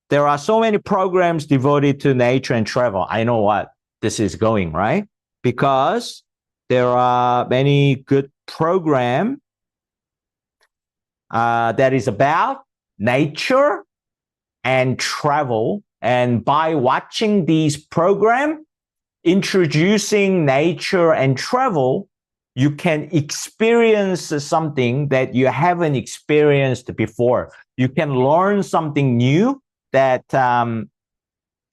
There are so many programs devoted to nature and travel. I know what this is going, right? Because there are many good programs that is about nature and travel. And by watching these programs, introducing nature and travel, you can experience something that you haven't experienced before. You can learn something new that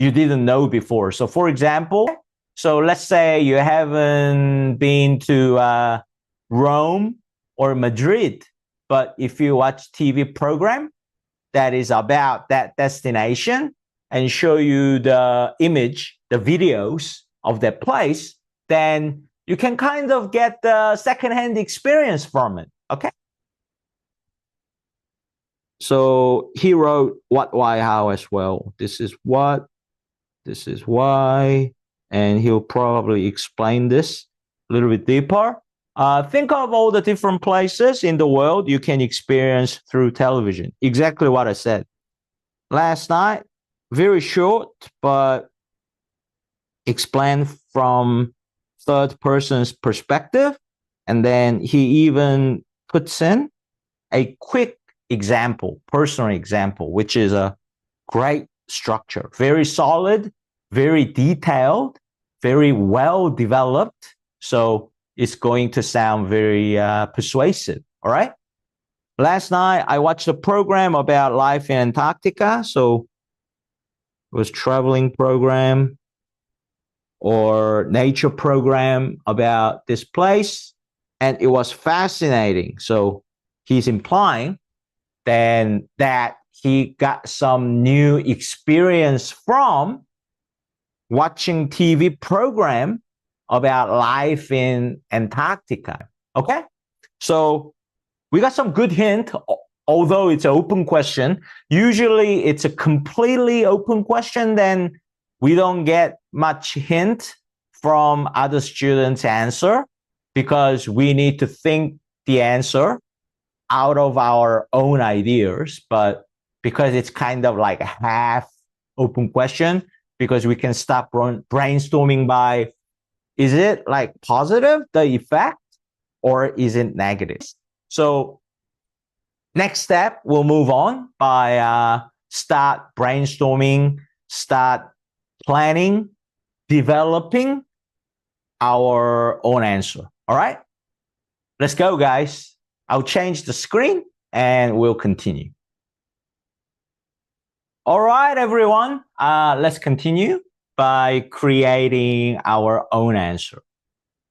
you didn't know before. So for example, so let's say you haven't been to Rome or Madrid, but if you watch TV program that is about that destination and show you the image, the videos of that place, then you can kind of get the secondhand experience from it, okay? So he wrote what, why, how as well. This is what, this is why, and he'll probably explain this a little bit deeper. Think of all the different places in the world you can experience through television. Exactly what I said last night. Very short, but explained from third person's perspective. And then he even puts in a quick example, personal example, which is a great structure, very solid, very detailed, very well developed. So it's going to sound very persuasive. All right. Last night, I watched a program about life in Antarctica. So it was a traveling program or nature program about this place. And it was fascinating. So he's implying then that he got some new experience from watching TV program about life in Antarctica. Okay, so we got some good hint, although it's an open question. Usually it's a completely open question, then we don't get much hint from other students' answer because we need to think the answer out of our own ideas. But because it's kind of like a half open question, because we can stop brainstorming by, is it like positive, the effect, or is it negative? So next step, we'll move on by start brainstorming, start planning, developing our own answer. All right, let's go, guys. I'll change the screen and we'll continue. All right, everyone, let's continue by creating our own answer.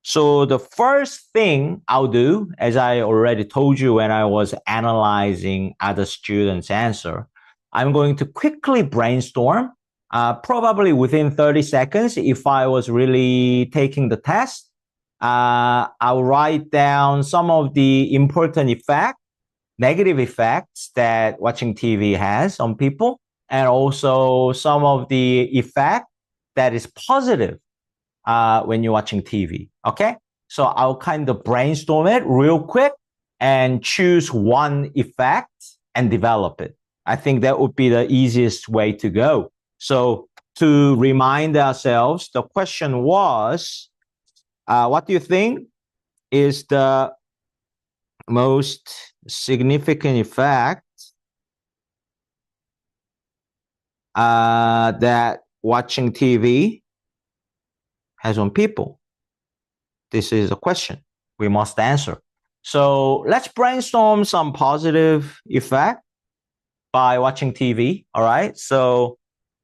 So the first thing I'll do, as I already told you when I was analyzing other students' answer, I'm going to quickly brainstorm Probably within 30 seconds, if I was really taking the test, I'll write down some of the important effects, negative effects that watching TV has on people, and also some of the effect that is positive when you're watching TV. Okay, so I'll kind of brainstorm it real quick and choose one effect and develop it. I think that would be the easiest way to go. So to remind ourselves, the question was, what do you think is the most significant effect that watching TV has on people? This is a question we must answer. So let's brainstorm some positive effect by watching TV. All right. So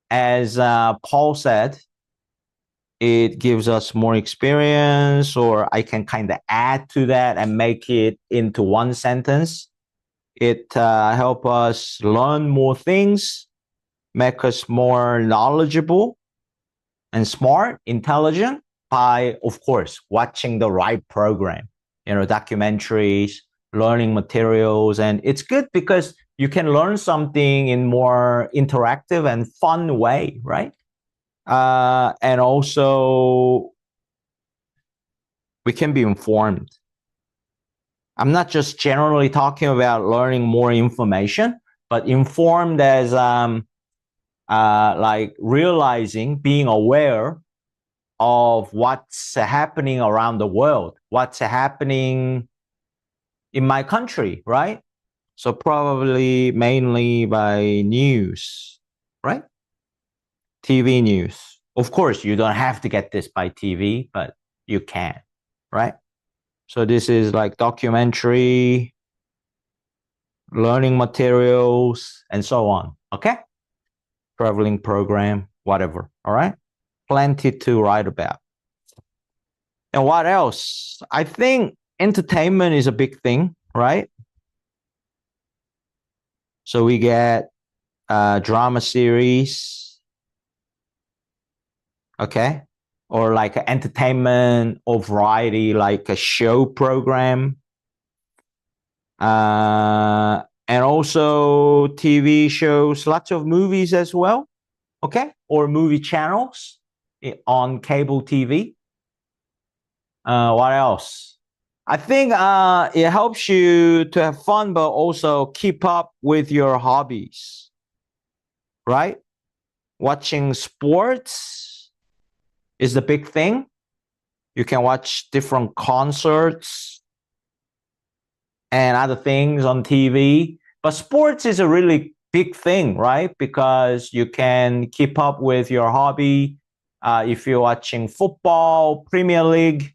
as Paul said, it gives us more experience, or I can kind of add to that and make it into one sentence. It helps us learn more things, make us more knowledgeable and smart, intelligent by, of course, watching the right program, documentaries, learning materials. And it's good because you can learn something in more interactive and fun way, right? And also we can be informed. I'm not just generally talking about learning more information, but informed as like realizing, being aware of what's happening around the world, what's happening in my country, right? So probably mainly by news, right? TV news. Of course, you don't have to get this by TV, but you can, right? So this is like documentary, learning materials, and so on, okay? Traveling program, whatever, all right? Plenty to write about. And what else? I think entertainment is a big thing, right? So we get drama series, okay? Or like an entertainment or variety, like a show program. And also TV shows, lots of movies as well, okay? Or movie channels on cable TV. What else? I think it helps you to have fun, but also keep up with your hobbies, right? Watching sports is the big thing. You can watch different concerts and other things on TV. But sports is a really big thing, right? Because you can keep up with your hobby. If you're watching football, Premier League,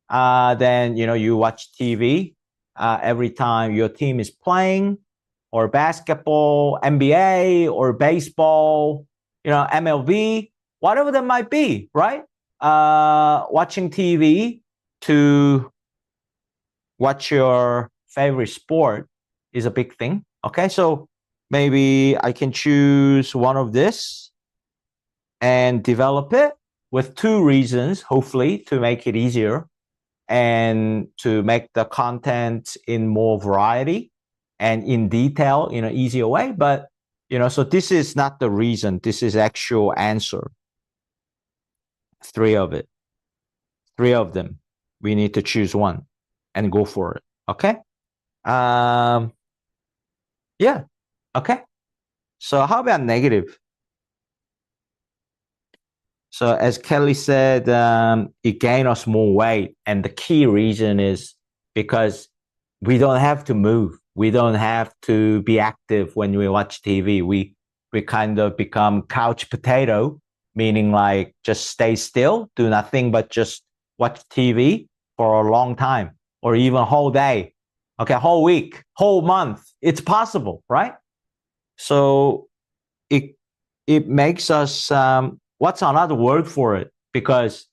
then you watch TV every time your team is playing, or basketball, NBA, or baseball, MLB, whatever that might be, right? Watching TV to watch your favorite sport is a big thing. Okay, so maybe I can choose one of this and develop it with two reasons, hopefully, to make it easier and to make the content in more variety and in detail in an easier way. But, so this is not the reason. This is actual answer. Three of them. We need to choose one and go for it. Okay. Yeah. Okay. So how about negative? So as Kelly said, it gained us more weight. And the key reason is because we don't have to move. We don't have to be active when we watch TV. We kind of become couch potato, meaning like just stay still, do nothing but just watch TV for a long time, or even whole day, okay, whole week, whole month. It's possible, right? So it makes us, what's another word for it? Because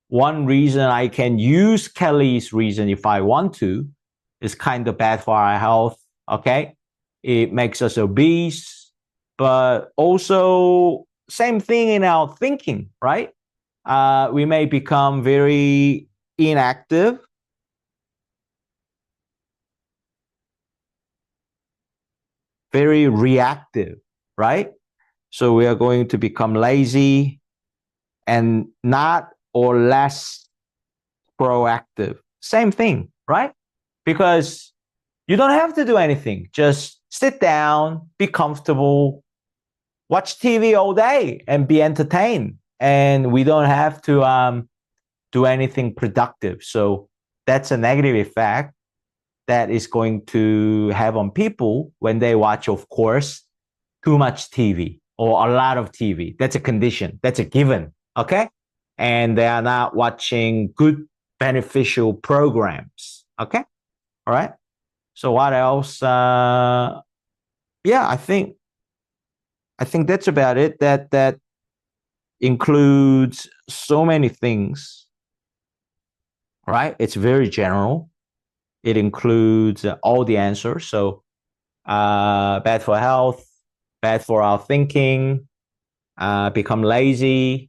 one reason I can use Kelly's reason if I want to is kind of bad for our health, okay? It makes us obese, but also same thing in our thinking, right? We may become very inactive, very reactive, right? So we are going to become lazy and not or less proactive. Same thing, right? Because you don't have to do anything. Just sit down, be comfortable, watch TV all day and be entertained. And we don't have to do anything productive. So that's a negative effect that is going to have on people when they watch, of course, too much TV or a lot of TV. That's a condition. That's a given. Okay. And they are not watching good, beneficial programs. Okay. All right. So what else? Yeah, I think that's about it. That includes so many things, right? It's very general. It includes all the answers. So bad for health, bad for our thinking, become lazy.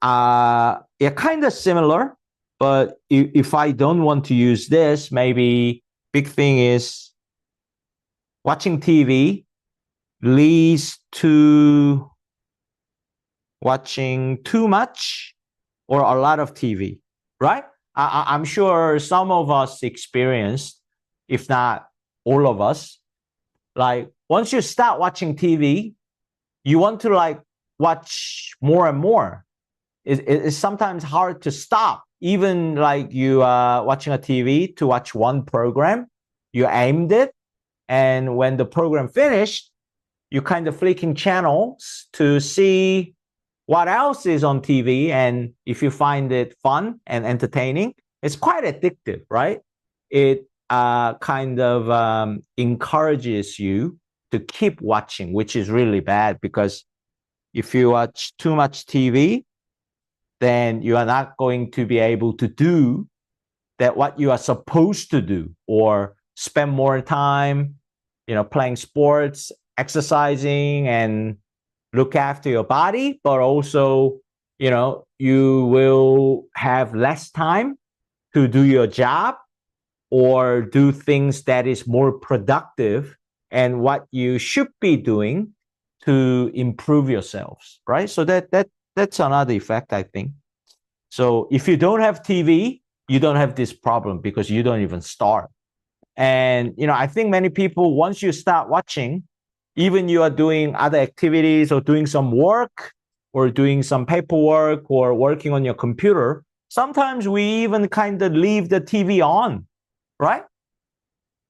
Yeah, kind of similar. But if I don't want to use this, maybe big thing is watching TV leads to watching too much or a lot of TV, right? I'm sure some of us experienced, if not all of us, like once you start watching TV, you want to like watch more and more. It's sometimes hard to stop. Even like you are watching a TV to watch one program, you aimed it, and when the program finished, you kind of flicking channels to see what else is on TV. And if you find it fun and entertaining, it's quite addictive, right? It kind of encourages you to keep watching, which is really bad because if you watch too much TV, then you are not going to be able to do that what you are supposed to do or spend more time, playing sports, exercising, and look after your body, but also, you will have less time to do your job or do things that is more productive and what you should be doing to improve yourselves, right? So that's another effect, I think. So if you don't have TV, you don't have this problem because you don't even start. And, I think many people, once you start watching, even you are doing other activities or doing some work or doing some paperwork or working on your computer, sometimes we even kind of leave the TV on, right?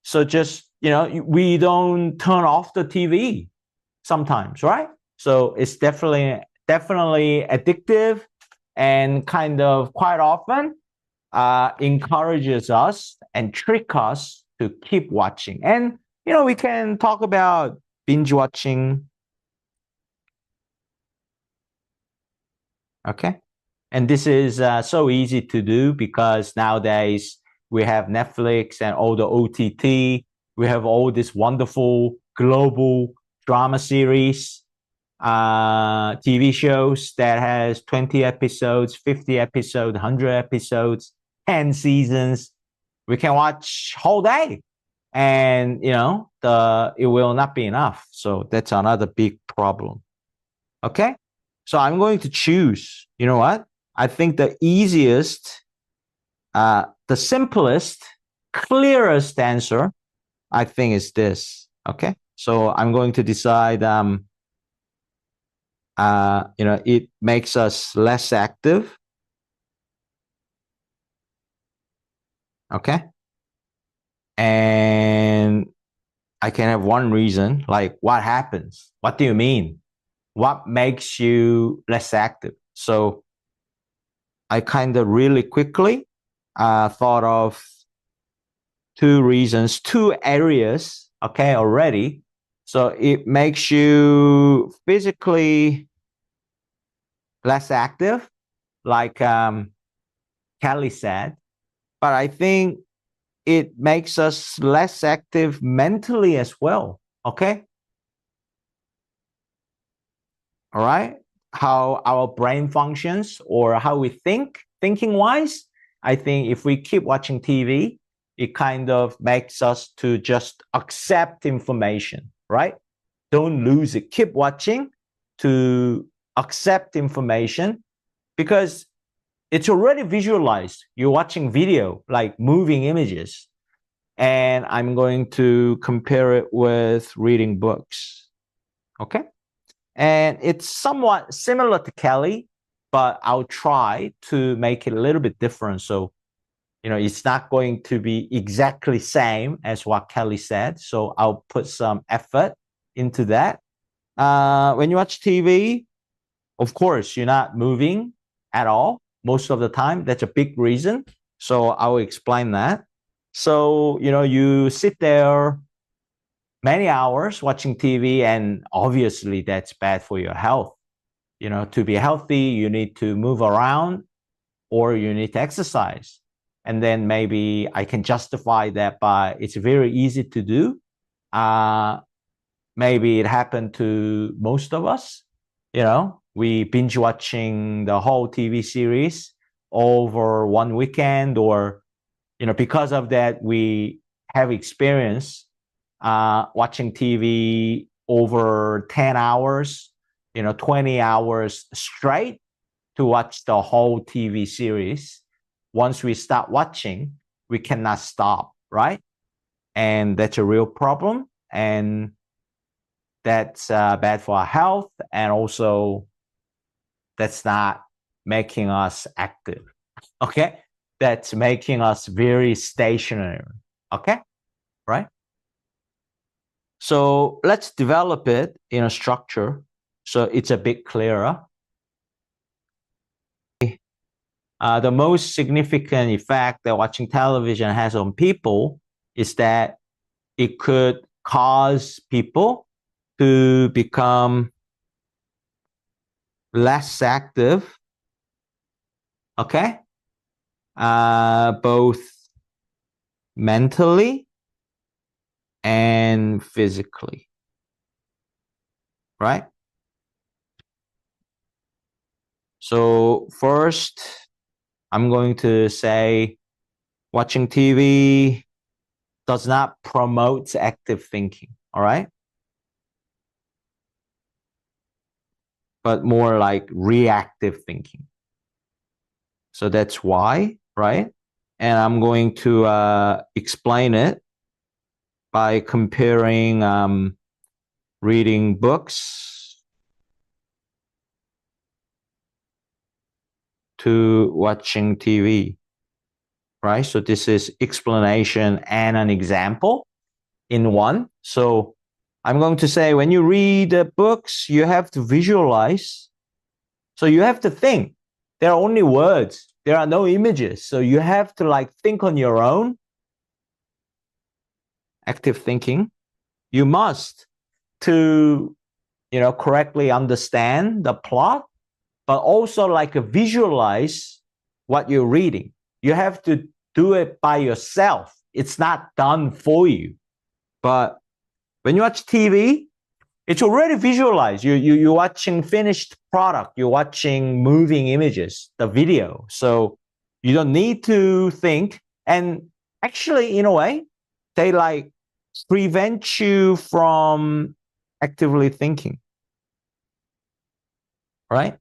So just, we don't turn off the TV sometimes, right? So it's definitely addictive and kind of quite often encourages us and trick us to keep watching. And, we can talk about binge watching. Okay. And this is so easy to do because nowadays we have Netflix and all the OTT. We have all this wonderful global drama series, TV shows that has 20 episodes, 50 episodes, 100 episodes, 10 seasons. We can watch whole day and, it will not be enough. So that's another big problem. Okay. So I'm going to choose, you know what? I think the easiest, the simplest, clearest answer, I think is this. Okay. So I'm going to decide, it makes us less active. Okay. And I can have one reason, like what happens? What do you mean? What makes you less active? So I kind of really quickly thought of two reasons, two areas, okay, already. So it makes you physically less active, like Kelly said, but I think it makes us less active mentally as well, okay? all right, how our brain functions or how we think, thinking wise. I think if we keep watching TV, it kind of makes us to just accept information, right? Don't lose it. Keep watching to accept information because it's already visualized. You're watching video, like moving images. And I'm going to compare it with reading books. Okay. And it's somewhat similar to Kelly, but I'll try to make it a little bit different. So, it's not going to be exactly same as what Kelly said. So I'll put some effort into that. When you watch TV, of course, you're not moving at all most of the time. That's a big reason. So I will explain that. So, you sit there many hours watching TV, and obviously that's bad for your health. To be healthy, you need to move around or you need to exercise. And then maybe I can justify that by it's very easy to do. Maybe it happened to most of us. We binge watching the whole TV series over one weekend, or because of that we have experience watching TV over 10 hours, 20 hours straight to watch the whole TV series. Once we start watching, we cannot stop, right? And that's a real problem. And that's bad for our health. And also, that's not making us active. Okay? That's making us very stationary. Okay? Right? So let's develop it in a structure so it's a bit clearer. The most significant effect that watching television has on people is that it could cause people to become less active, okay? Both mentally and physically, right? So first, I'm going to say watching TV does not promote active thinking, all right? But more like reactive thinking. So that's why, right? And I'm going to explain it by comparing reading books to watching TV, right? So this is explanation and an example in one. So I'm going to say when you read books, you have to visualize. So you have to think. There are only words. There are no images. So you have to think on your own. Active thinking. You must to, correctly understand the plot, but also visualize what you're reading. You have to do it by yourself. It's not done for you. But when you watch TV, it's already visualized. You're watching finished product. You're watching moving images, the video. So you don't need to think. And actually, in a way, they prevent you from actively thinking, right?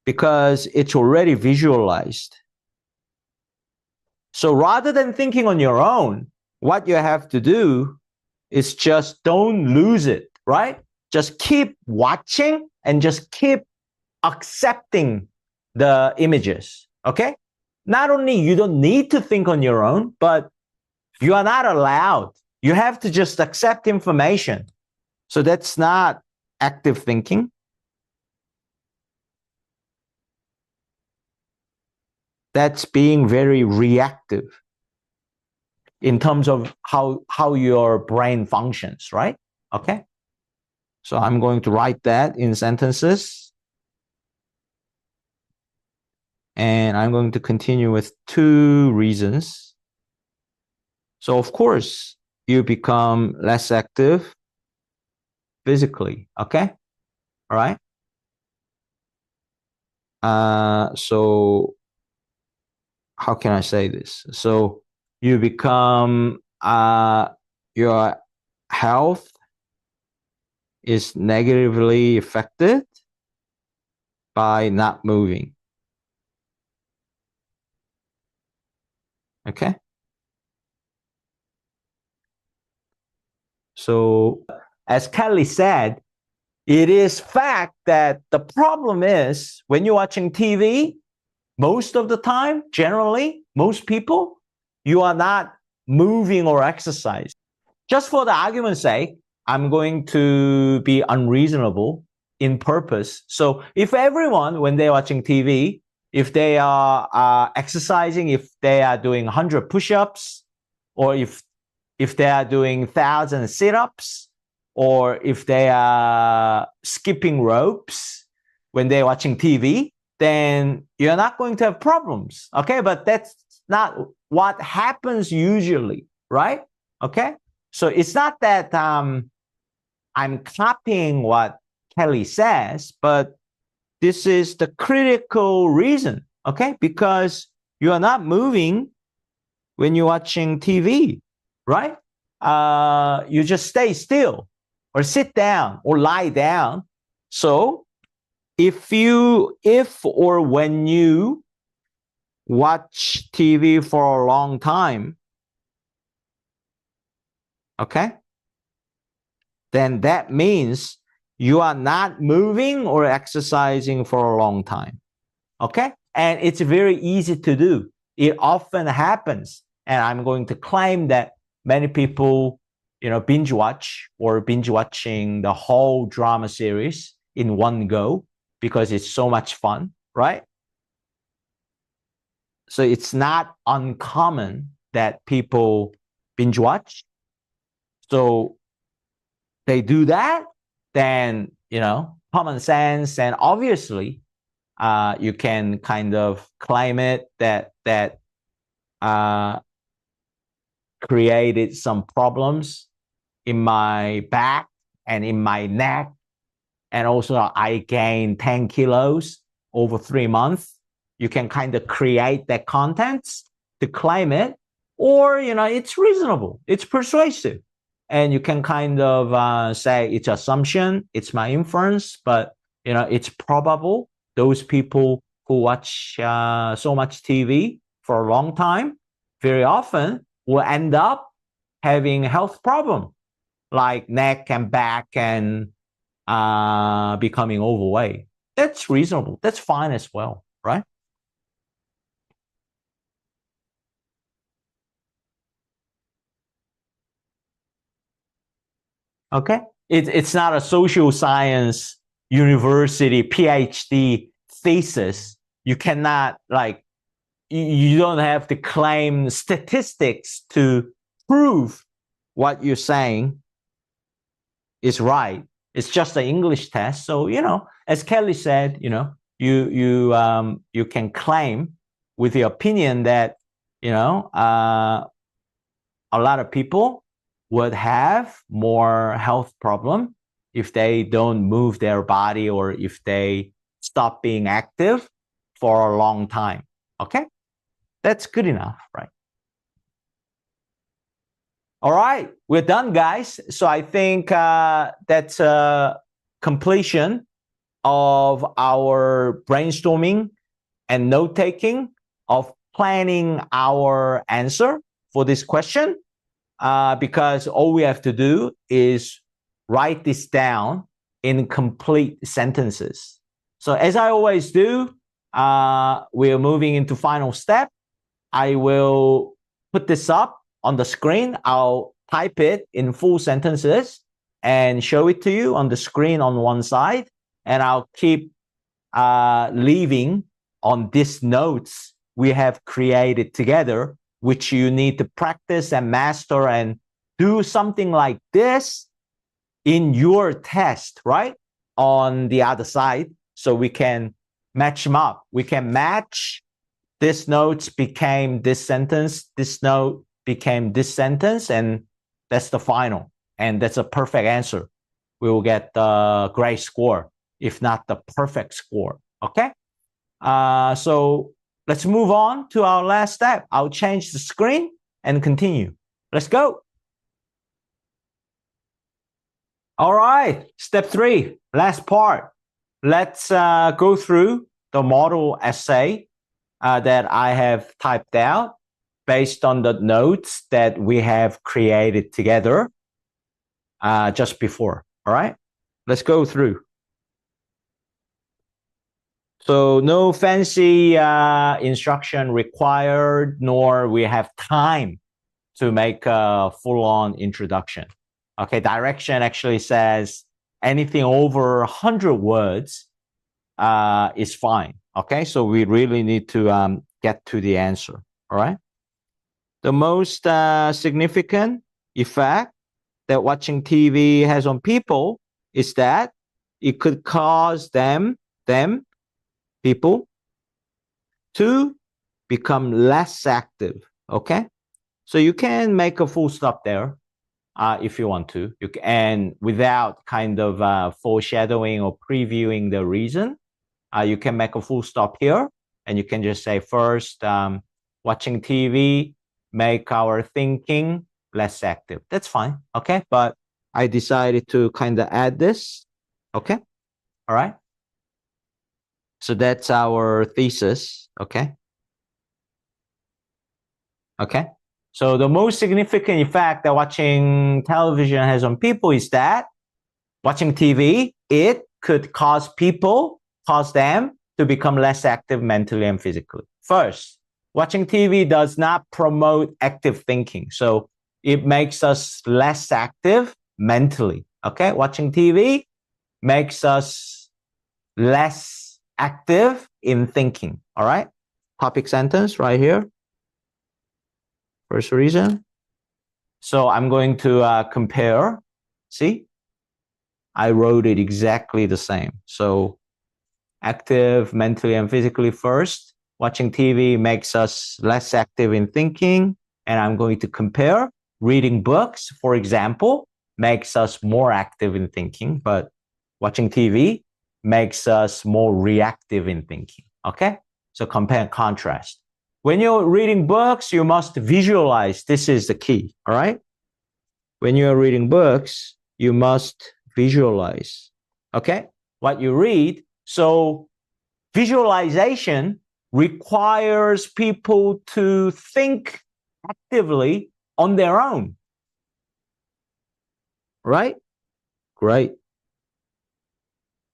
Because it's already visualized. So rather than thinking on your own, what you have to do is just don't lose it, right? Just keep watching and just keep accepting the images, okay? Not only you don't need to think on your own, but you are not allowed. You have to just accept information. So that's not active thinking. That's being very reactive in terms of how your brain functions, right? Okay. So I'm going to write that in sentences. And I'm going to continue with 2 reasons. So of course, you become less active physically, okay? All right? So how can I say this? So you become, your health is negatively affected by not moving. Okay. So as Kelly said, it is fact that the problem is when you're watching TV, most of the time, generally, most people, you are not moving or exercising. Just for the argument's sake, I'm going to be unreasonable in purpose. So if everyone, when they're watching TV, if they are exercising, if they are doing 100 push-ups, or if they are doing 1,000 sit-ups, or if they are skipping ropes when they're watching TV, then you're not going to have problems. Okay, but that's not what happens usually, right? Okay, so it's not that I'm copying what Kelly says, but this is the critical reason, okay? Because you are not moving when you're watching TV, right? You just stay still or sit down or lie down. So if or when you watch TV for a long time, okay, then that means you are not moving or exercising for a long time, okay? And it's very easy to do. It often happens. And I'm going to claim that many people, binge watch or binge watching the whole drama series in one go because it's so much fun, right? So it's not uncommon that people binge watch. So they do that, then, common sense, and obviously, you can kind of claim it that created some problems in my back and in my neck. And also I gained 10 kilos over 3 months. You can kind of create that contents to claim it, or, it's reasonable, it's persuasive. And you can kind of say it's assumption, it's my inference, but, it's probable those people who watch so much TV for a long time, very often will end up having a health problem like neck and back and becoming overweight. That's reasonable. That's fine as well, right? Okay. It's not a social science university PhD thesis. You cannot you don't have to claim statistics to prove what you're saying is right. It's just an English test. So, as Kelly said, you can claim with your opinion that, a lot of people would have more health problem if they don't move their body or if they stop being active for a long time. Okay? That's good enough, right? All right, we're done, guys. So I think that's a completion of our brainstorming and note-taking of planning our answer for this question, because all we have to do is write this down in complete sentences. So as I always do, we're moving into final step. I will put this up on the screen. I'll type it in full sentences and show it to you on the screen on one side. And I'll keep leaving on these notes we have created together, which you need to practice and master and do something like this in your test, right? On the other side, so we can match them up. We can match this notes became this sentence, this note became this sentence, and that's the final. And that's a perfect answer. We will get the great score, if not the perfect score, okay? So let's move on to our last step. I'll change the screen and continue. Let's go. All right, step 3, last part. Let's go through the model essay that I have typed out based on the notes that we have created together just before. All right, let's go through. So no fancy instruction required, nor we have time to make a full-on introduction. Okay, direction actually says anything over 100 words is fine. Okay, so we really need to get to the answer. All right. The most significant effect that watching TV has on people is that it could cause people, to become less active. Okay, so you can make a full stop there if you want to. You can, and without kind of foreshadowing or previewing the reason, you can make a full stop here, and you can just say first, watching TV make our thinking less active. That's fine. Okay, but I decided to kind of add this. Okay, all right. So that's our thesis. Okay. Okay. So the most significant effect that watching television has on people is that watching TV, it could cause them to become less active mentally and physically. First, watching TV does not promote active thinking. So it makes us less active mentally. Okay. Watching TV makes us less active in thinking. All right. Topic sentence right here. First reason. So I'm going to compare. See, I wrote it exactly the same. So active mentally and physically first. Watching TV makes us less active in thinking. And I'm going to compare. Reading books, for example, makes us more active in thinking, but watching TV makes us more reactive in thinking. Okay, so compare and contrast. When you're reading books, you must visualize. This is the key. All right, when you're reading books, you must visualize. Okay, what you read. So visualization requires people to think actively on their own. Right? Great.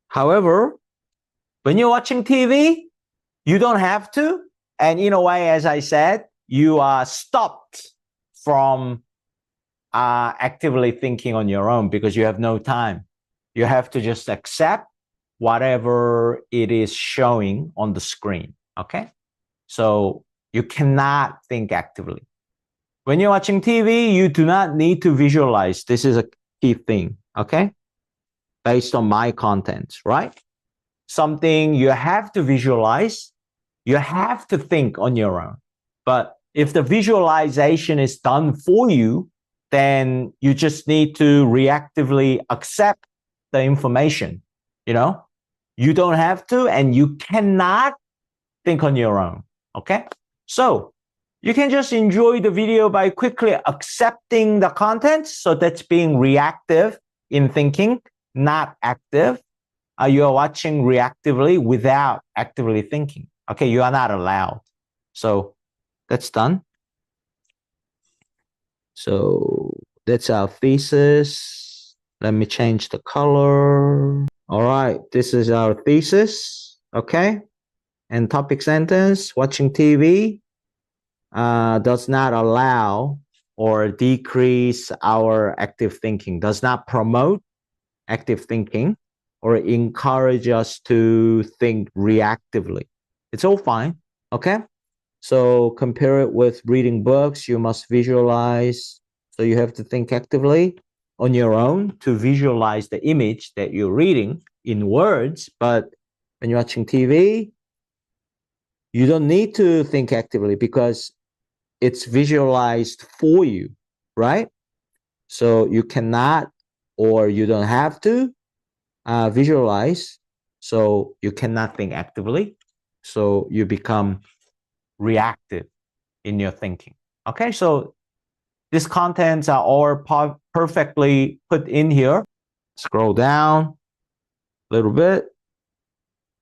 However, when you're watching TV, you don't have to. And in a way, as I said, you are stopped from actively thinking on your own because you have no time. You have to just accept whatever it is showing on the screen. Okay? So you cannot think actively. When you're watching TV, you do not need to visualize. This is a key thing. Okay? Based on my content, right? Something you have to visualize, you have to think on your own. But if the visualization is done for you, then you just need to reactively accept the information. You know, you don't have to, and you cannot think on your own. Okay, so you can just enjoy the video by quickly accepting the content. So that's being reactive in thinking, not active. You are watching reactively without actively thinking. Okay, you are not allowed. So that's done. So that's our thesis. Let me change the color. All right, this is our thesis. Okay, and topic sentence, watching TV does not allow or decrease our active thinking, does not promote active thinking or encourage us to think reactively. It's all fine. Okay, so compare it with reading books. You must visualize, so you have to think actively on your own to visualize the image that you're reading in words. But when you're watching TV, you don't need to think actively because it's visualized for you, right? So you cannot, or you don't have to visualize, so you cannot think actively. So you become reactive in your thinking. Okay, so these contents are all perfectly put in here. Scroll down a little bit.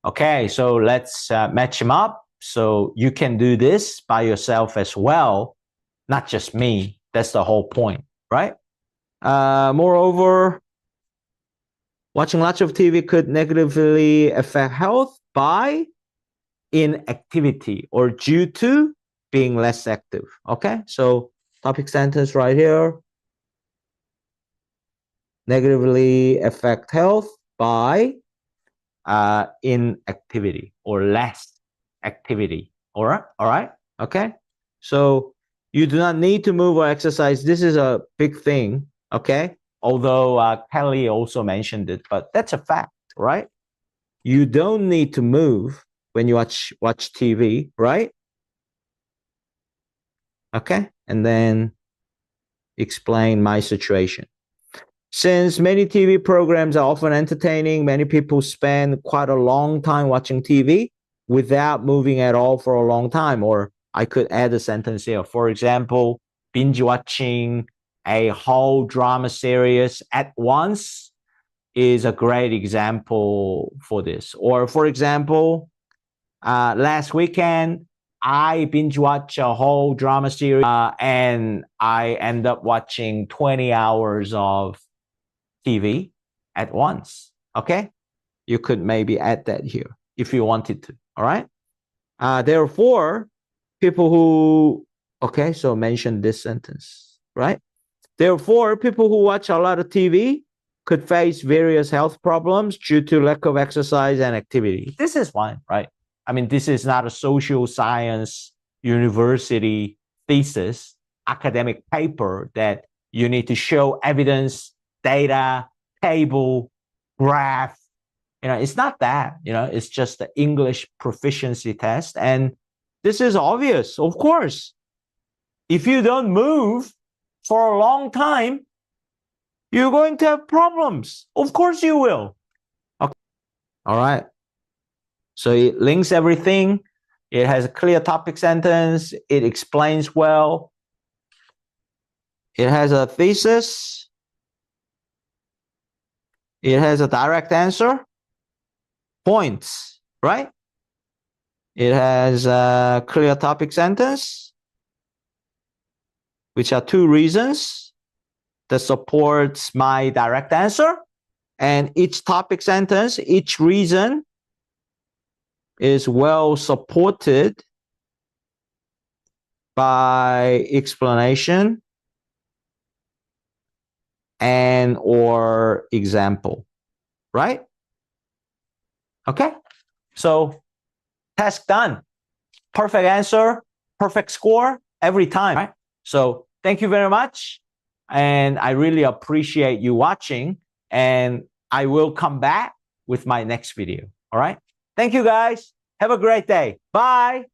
Okay, so let's match them up. So you can do this by yourself as well, not just me. That's the whole point, right? Moreover, watching lots of TV could negatively affect health by inactivity or due to being less active. Okay, so topic sentence right here. Negatively affect health by inactivity or less activity. All right. Okay, so you do not need to move or exercise. This is a big thing. Okay, although Kelly also mentioned it, but that's a fact, right? You don't need to move when you watch TV, right? Okay, and then explain my situation. Since many TV programs are often entertaining, many people spend quite a long time watching TV without moving at all for a long time. Or I could add a sentence here. For example, binge watching a whole drama series at once is a great example for this. Or for example, last weekend, I binge watched a whole drama series and I end up watching 20 hours of TV at once. Okay, you could maybe add that here if you wanted to. All right. Therefore, people who so mention this sentence, right? Therefore, people who watch a lot of TV could face various health problems due to lack of exercise and activity. This is fine, right? I mean, this is not a social science university thesis, academic paper that you need to show evidence, data, table, graph. It's not that. It's just the English proficiency test. And this is obvious, of course. If you don't move for a long time, you're going to have problems. Of course you will. Okay. All right. So it links everything. It has a clear topic sentence. It explains well. It has a thesis. It has a direct answer. Points, right? It has a clear topic sentence, which are 2 reasons that supports my direct answer. And each topic sentence, each reason is well supported by explanation and or example, right? Okay, so task done. Perfect answer, perfect score every time, right? So thank you very much. And I really appreciate you watching. And I will come back with my next video. All right. Thank you, guys. Have a great day. Bye.